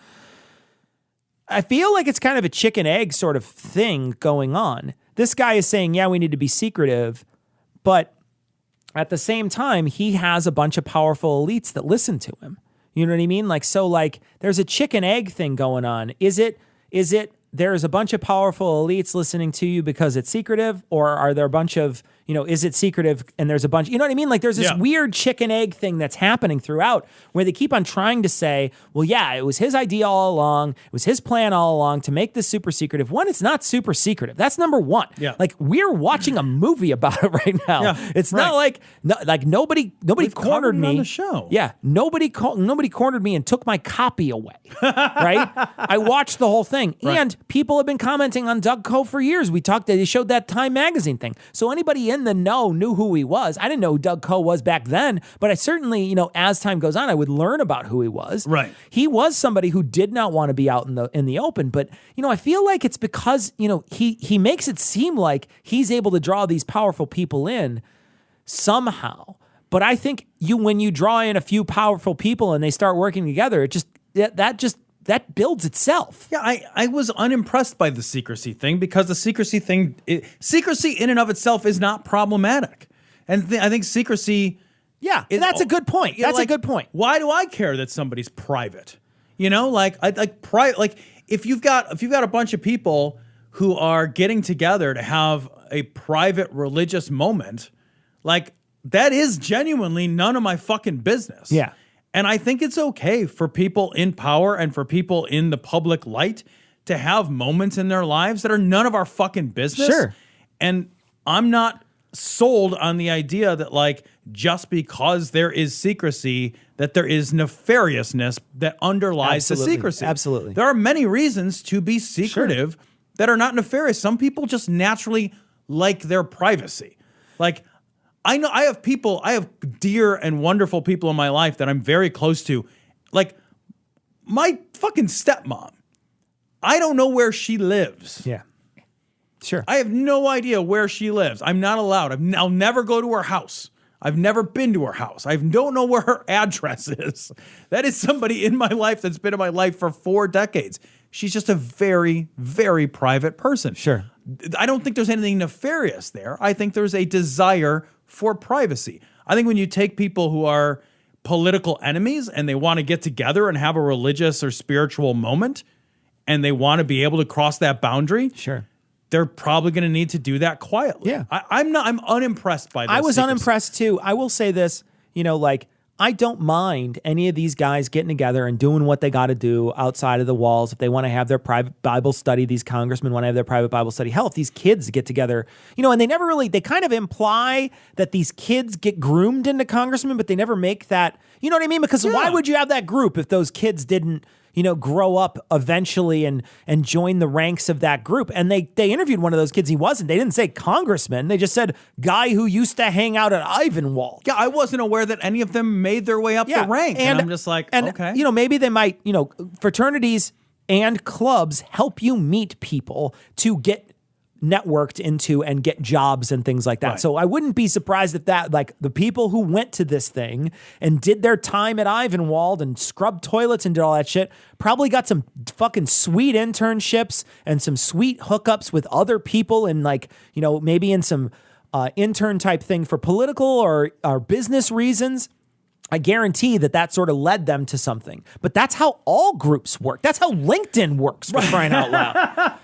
I feel like it's kind of a chicken egg sort of thing going on. This guy is saying, yeah, we need to be secretive, but at the same time, he has a bunch of powerful elites that listen to him. You know what I mean? There's a chicken egg thing going on. Is it there's a bunch of powerful elites listening to you because it's secretive, or are there a bunch of, is it secretive and there's a bunch, you know what I mean? Like there's this weird chicken egg thing that's happening throughout where they keep on trying to say, well, yeah, it was his idea all along. It was his plan all along to make this super secretive. One, it's not super secretive. That's number one. Yeah. Like we're watching a movie about it right now. Yeah, it's not like nobody We've cornered me on the show. Yeah. Nobody cornered me and took my copy away. Right. I watched the whole thing. Right. And people have been commenting on Doug Coe for years. They showed that Time magazine thing. So anybody in the know knew who he was. I didn't know who Doug Coe was back then, but I certainly, as time goes on, I would learn about who he was. Right. He was somebody who did not want to be out in the open, but I feel like it's because, he makes it seem like he's able to draw these powerful people in somehow. But I think when you draw in a few powerful people and they start working together, that builds itself. Yeah, I was unimpressed by the secrecy thing because the secrecy thing, secrecy in and of itself is not problematic. And I think secrecy... Yeah, that's a good point. That's a good point. Why do I care that somebody's private? If you've got a bunch of people who are getting together to have a private religious moment, Like, that is genuinely none of my fucking business. Yeah. And I think it's okay for people in power and for people in the public light to have moments in their lives that are none of our fucking business. Sure. And I'm not sold on the idea that, like, just because there is secrecy, that there is nefariousness that underlies the secrecy. Absolutely. There are many reasons to be secretive that are not nefarious. Some people just naturally like their privacy. Like, I know I have dear and wonderful people in my life that I'm very close to. Like, my fucking stepmom. I don't know where she lives. Yeah. Sure. I have no idea where she lives. I'm not allowed. I'll never go to her house. I've never been to her house. I don't know where her address is. That is somebody in my life that's been in my life for 4 decades. She's just a very, very private person. Sure. I don't think there's anything nefarious there. I think there's a desire for privacy. I think when you take people who are political enemies and they want to get together and have a religious or spiritual moment and they want to be able to cross that boundary, Sure. they're probably going to need to do that quietly. Yeah. I'm unimpressed by this. I was secrecy. unimpressed too. I will say this, like, I don't mind any of these guys getting together and doing what they got to do outside of the walls. If they want to have their private Bible study, these congressmen want to have their private Bible study. Hell, if these kids get together, and they kind of imply that these kids get groomed into congressmen, but they never make that, you know what I mean? Because why would you have that group if those kids didn't, grow up eventually and join the ranks of that group? And they interviewed one of those kids. He wasn't. They didn't say congressman. They just said guy who used to hang out at Ivanwald. Yeah, I wasn't aware that any of them made their way up the rank. And I'm just like, okay. Maybe they might, fraternities and clubs help you meet people to get networked into and get jobs and things like that. Right. So I wouldn't be surprised if that, like, the people who went to this thing and did their time at Ivanwald and scrubbed toilets and did all that shit probably got some fucking sweet internships and some sweet hookups with other people and, like, maybe in some intern type thing for political or business reasons. I guarantee that sort of led them to something. But that's how all groups work. That's how LinkedIn works, for crying out loud.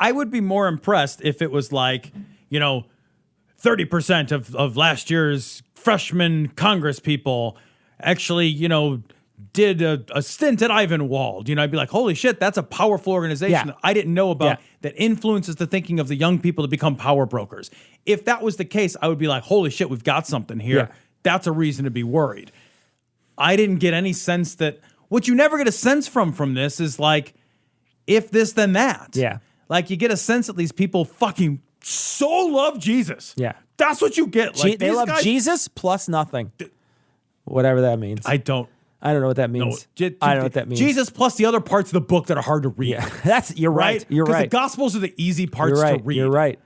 I would be more impressed if it was like, 30% of last year's freshman Congress people actually, did a stint at Ivanwald. I'd be like, holy shit, that's a powerful organization that I didn't know about that influences the thinking of the young people to become power brokers. If that was the case, I would be like, holy shit, we've got something here. Yeah. That's a reason to be worried. I didn't get any sense that what you never get a sense from this is like, if this, then that. Yeah. Like, you get a sense that these people fucking so love Jesus. Yeah. That's what you get. Like, They these love guys, Jesus plus nothing. Whatever that means. I don't know what that know. means. I don't know what that means. Jesus plus the other parts of the book that are hard to read. Yeah. You're right. You're right. Because the Gospels are the easy parts You're right. to read. You're right.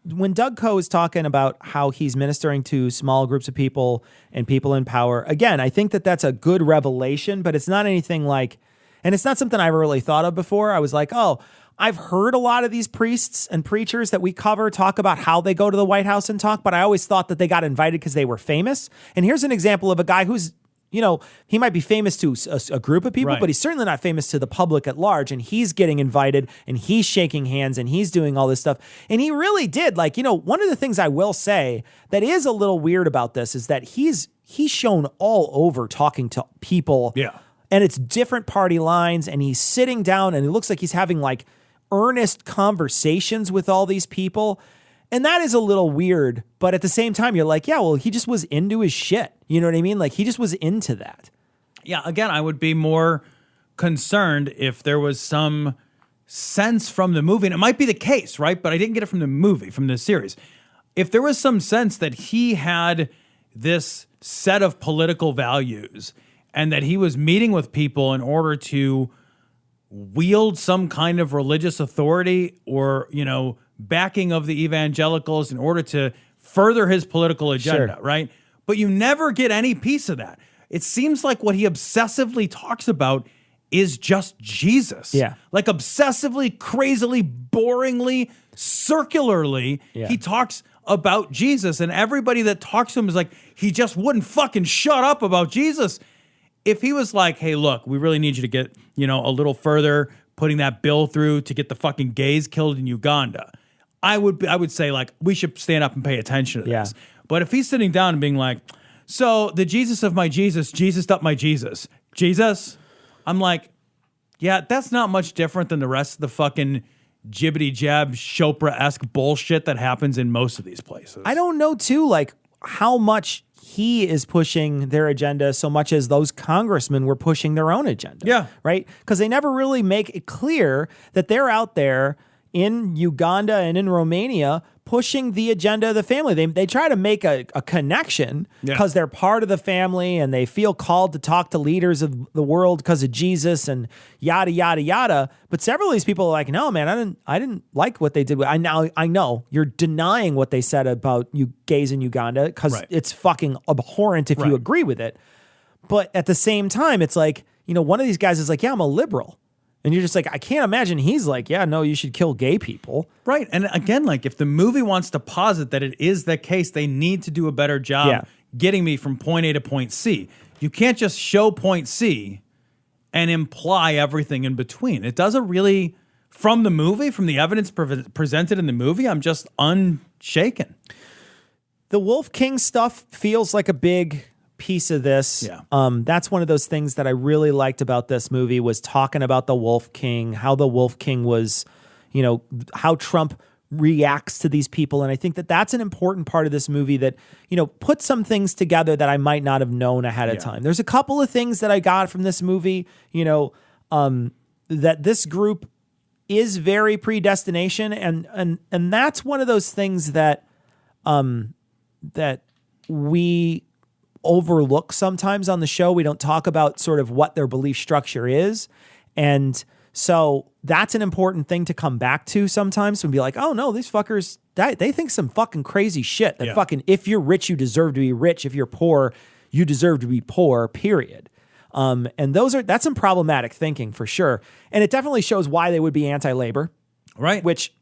When Doug Coe is talking about how he's ministering to small groups of people and people in power, again, I think that's a good revelation, but it's not anything like, and it's not something I ever really thought of before. I was like, oh, I've heard a lot of these priests and preachers that we cover talk about how they go to the White House and talk, but I always thought that they got invited because they were famous. And here's an example of a guy who's, he might be famous to a group of people, Right. but he's certainly not famous to the public at large. And he's getting invited and he's shaking hands and he's doing all this stuff. And he really did. Like, one of the things I will say that is a little weird about this is that he's shown all over talking to people. Yeah. And it's different party lines, and he's sitting down, and it looks like he's having, like, earnest conversations with all these people. And that is a little weird, but at the same time, you're like, yeah, well, he just was into his shit. You know what I mean? Like, he just was into that. Yeah, again, I would be more concerned if there was some sense from the movie, and it might be the case, right? But I didn't get it from the movie, from the series. If there was some sense that he had this set of political values and that he was meeting with people in order to wield some kind of religious authority or, backing of the evangelicals in order to further his political agenda, Sure. right? But you never get any piece of that. It seems like what he obsessively talks about is just Jesus. Yeah. Like obsessively, crazily, boringly, circularly, Yeah. he talks about Jesus. And everybody that talks to him is like, he just wouldn't fucking shut up about Jesus. If he was like, hey, look, we really need you to get, a little further, putting that bill through to get the fucking gays killed in Uganda, I would say like we should stand up and pay attention to this. But if he's sitting down and being like, so the Jesus of my Jesus, Jesus up my Jesus, I'm like, yeah, that's not much different than the rest of the fucking jibbity jab Chopra-esque bullshit that happens in most of these places. I don't know too, like how much he is pushing their agenda so much as those congressmen were pushing their own agenda. Yeah. Right? Because they never really make it clear that they're out there in Uganda and in Romania pushing the agenda of the family. They try to make a connection because they're part of the family and they feel called to talk to leaders of the world because of Jesus and yada, yada, yada. But several of these people are like, no, man, I didn't like what they did. I know you're denying what they said about you gays in Uganda because it's fucking abhorrent if you agree with it. But at the same time, it's like, one of these guys is like, yeah, I'm a liberal. And you're just like, I can't imagine he's like, yeah, no, you should kill gay people. Right. And again, like if the movie wants to posit that it is the case, they need to do a better job getting me from point A to point C. You can't just show point C and imply everything in between. It doesn't really, from the movie, from the evidence presented in the movie, I'm just unshaken. The Wolf King stuff feels like a big piece of this. That's one of those things that I really liked about this movie was talking about the Wolf King, how the Wolf King was, how Trump reacts to these people. And I think that that's an important part of this movie that, put some things together that I might not have known ahead of time. There's a couple of things that I got from this movie, that this group is very predestination. And that's one of those things that, that we overlook sometimes on the show. We don't talk about sort of what their belief structure is. And so that's an important thing to come back to sometimes and be like, oh no, these fuckers, they think some fucking crazy shit that fucking, if you're rich, you deserve to be rich. If you're poor, you deserve to be poor, period. And that's some problematic thinking for sure. And it definitely shows why they would be anti-labor. Right. Which,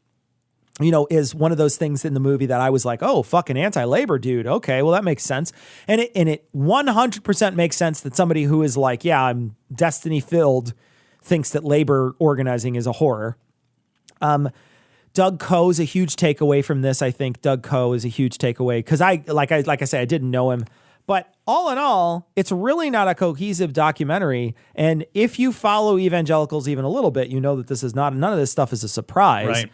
is one of those things in the movie that I was like, oh, fucking anti-labor, dude. Okay, well, that makes sense. And it 100% makes sense that somebody who is like, yeah, I'm destiny-filled, thinks that labor organizing is a horror. Doug Coe is a huge takeaway from this. I think Doug Coe is a huge takeaway because like I said, I didn't know him. But all in all, it's really not a cohesive documentary. And if you follow evangelicals even a little bit, you know that this is none of this stuff is a surprise. Right.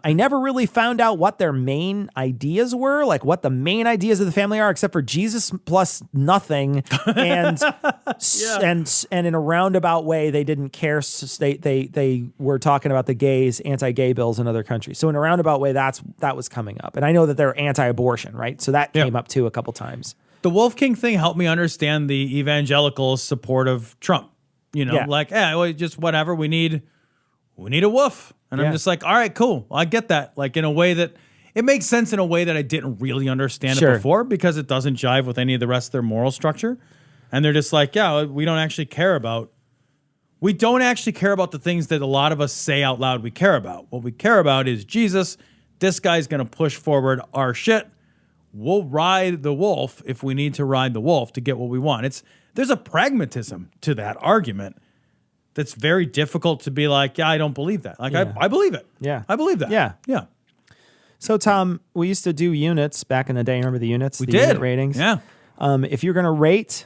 I never really found out what their main ideas were, like what the main ideas of the family are, except for Jesus plus nothing, and and in a roundabout way, they didn't care. They were talking about the gays, anti-gay bills in other countries. So in a roundabout way, that was coming up, and I know that they're anti-abortion, right? So that came up too a couple times. The Wolf King thing helped me understand the evangelical support of Trump. Like, just whatever we need a wolf. And I'm just like, all right, cool. I get that. Like in a way that it makes sense in a way that I didn't really understand it before because it doesn't jive with any of the rest of their moral structure. And they're just like, yeah, we don't actually care about the things that a lot of us say out loud we care about. What we care about is Jesus. This guy's going to push forward our shit. We'll ride the wolf if we need to ride the wolf to get what we want. There's a pragmatism to that argument that's very difficult to be like, yeah, I don't believe that. Like, I believe it. Yeah. I believe that. Yeah. Yeah. So, Tom, we used to do units back in the day. Remember the units? We the did. Unit ratings? Yeah. If you're going to rate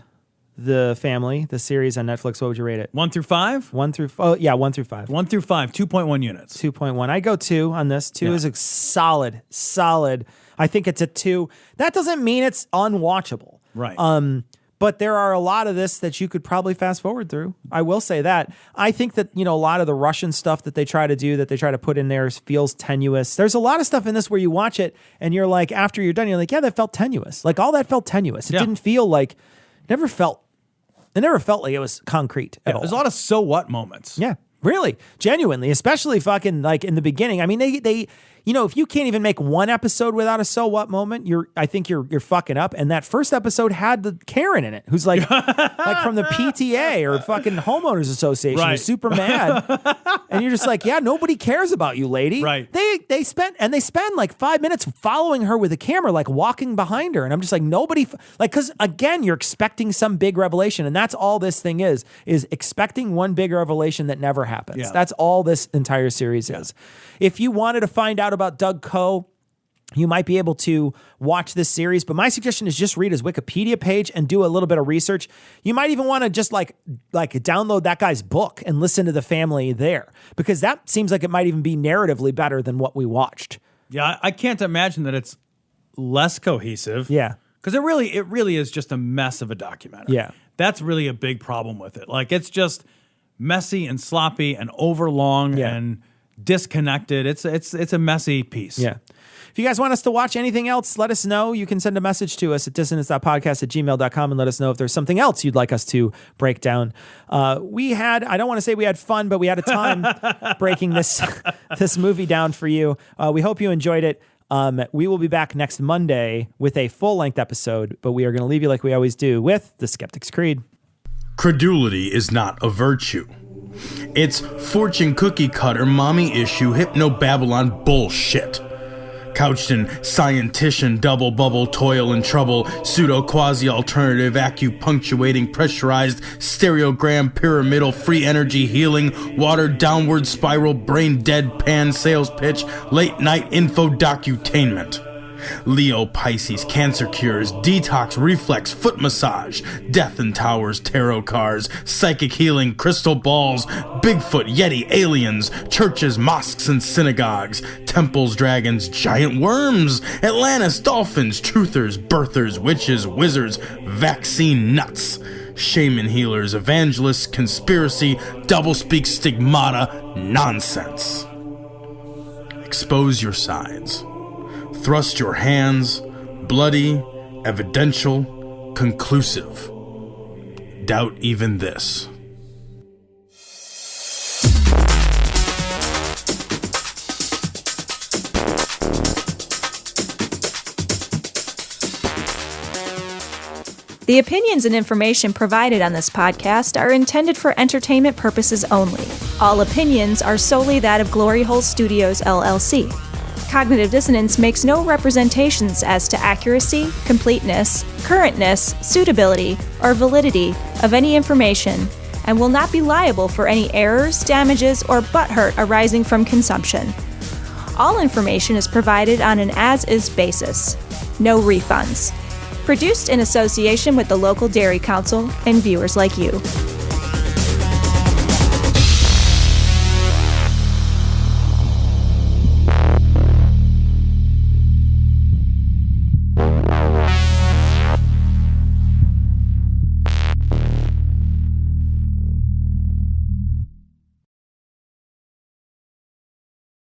The Family, the series on Netflix, what would you rate it? 1 through 5? 1 through 5. 1 through 5. 1 through 5, 2.1 units. 2.1. I go 2 on this. 2 is a solid. I think it's a 2. That doesn't mean it's unwatchable. Right. But there are a lot of this that you could probably fast forward through. I will say that. I think that, a lot of the Russian stuff that they try to put in there feels tenuous. There's a lot of stuff in this where you watch it and you're like, after you're done, you're like, yeah, that felt tenuous. Like all that felt tenuous. It didn't feel like, it never felt like it was concrete at all. There's a lot of so what moments. Yeah, really. Genuinely, especially fucking like in the beginning. I mean, they if you can't even make one episode without a so what moment, I think you're fucking up. And that first episode had the Karen in it, who's like from the PTA or fucking homeowners association, who's super mad. And you're just like, yeah, nobody cares about you, lady. Right. They spend like 5 minutes following her with a camera, like walking behind her. And I'm just like, nobody, because again, you're expecting some big revelation. And that's all this thing is expecting one big revelation that never happens. Yeah. That's all this entire series is. If you wanted to find out out about Doug Coe, you might be able to watch this series, but my suggestion is just read his Wikipedia page and do a little bit of research. You might even want to just like download that guy's book and listen to the family there, because that seems like it might even be narratively better than what we watched. Yeah, I can't imagine that it's less cohesive. Yeah. Because it really is just a mess of a documentary. Yeah. That's really a big problem with it. Like, it's just messy and sloppy and overlong and disconnected. It's a messy piece. Yeah. If you guys want us to watch anything else, let us know. You can send a message to us at dissonance.podcast@gmail.com and let us know if there's something else you'd like us to break down. I don't want to say we had fun, but we had a time breaking this movie down for you. We hope you enjoyed it. We will be back next Monday with a full-length episode, but we are going to leave you like we always do with The Skeptic's Creed. Credulity is not a virtue. It's fortune cookie cutter, mommy issue, hypno-Babylon bullshit. Couched in scientician, double bubble, toil and trouble, pseudo quasi alternative, acupunctuating, pressurized, stereogram, pyramidal, free energy healing, watered downward spiral, brain deadpan sales pitch, late night info docutainment. Leo, Pisces, cancer cures, detox, reflex, foot massage, death and towers, tarot cards, psychic healing, crystal balls, Bigfoot, Yeti, aliens, churches, mosques and synagogues, temples, dragons, giant worms, Atlantis, dolphins, truthers, birthers, witches, wizards, vaccine nuts, shaman healers, evangelists, conspiracy, doublespeak, stigmata, nonsense. Expose your sides. Thrust your hands, bloody, evidential, conclusive. Doubt even this. The opinions and information provided on this podcast are intended for entertainment purposes only. All opinions are solely that of Glory Hole Studios, LLC. Cognitive Dissonance makes no representations as to accuracy, completeness, currentness, suitability, or validity of any information, and will not be liable for any errors, damages, or butthurt arising from consumption. All information is provided on an as-is basis. No refunds. Produced in association with the local Dairy Council and viewers like you.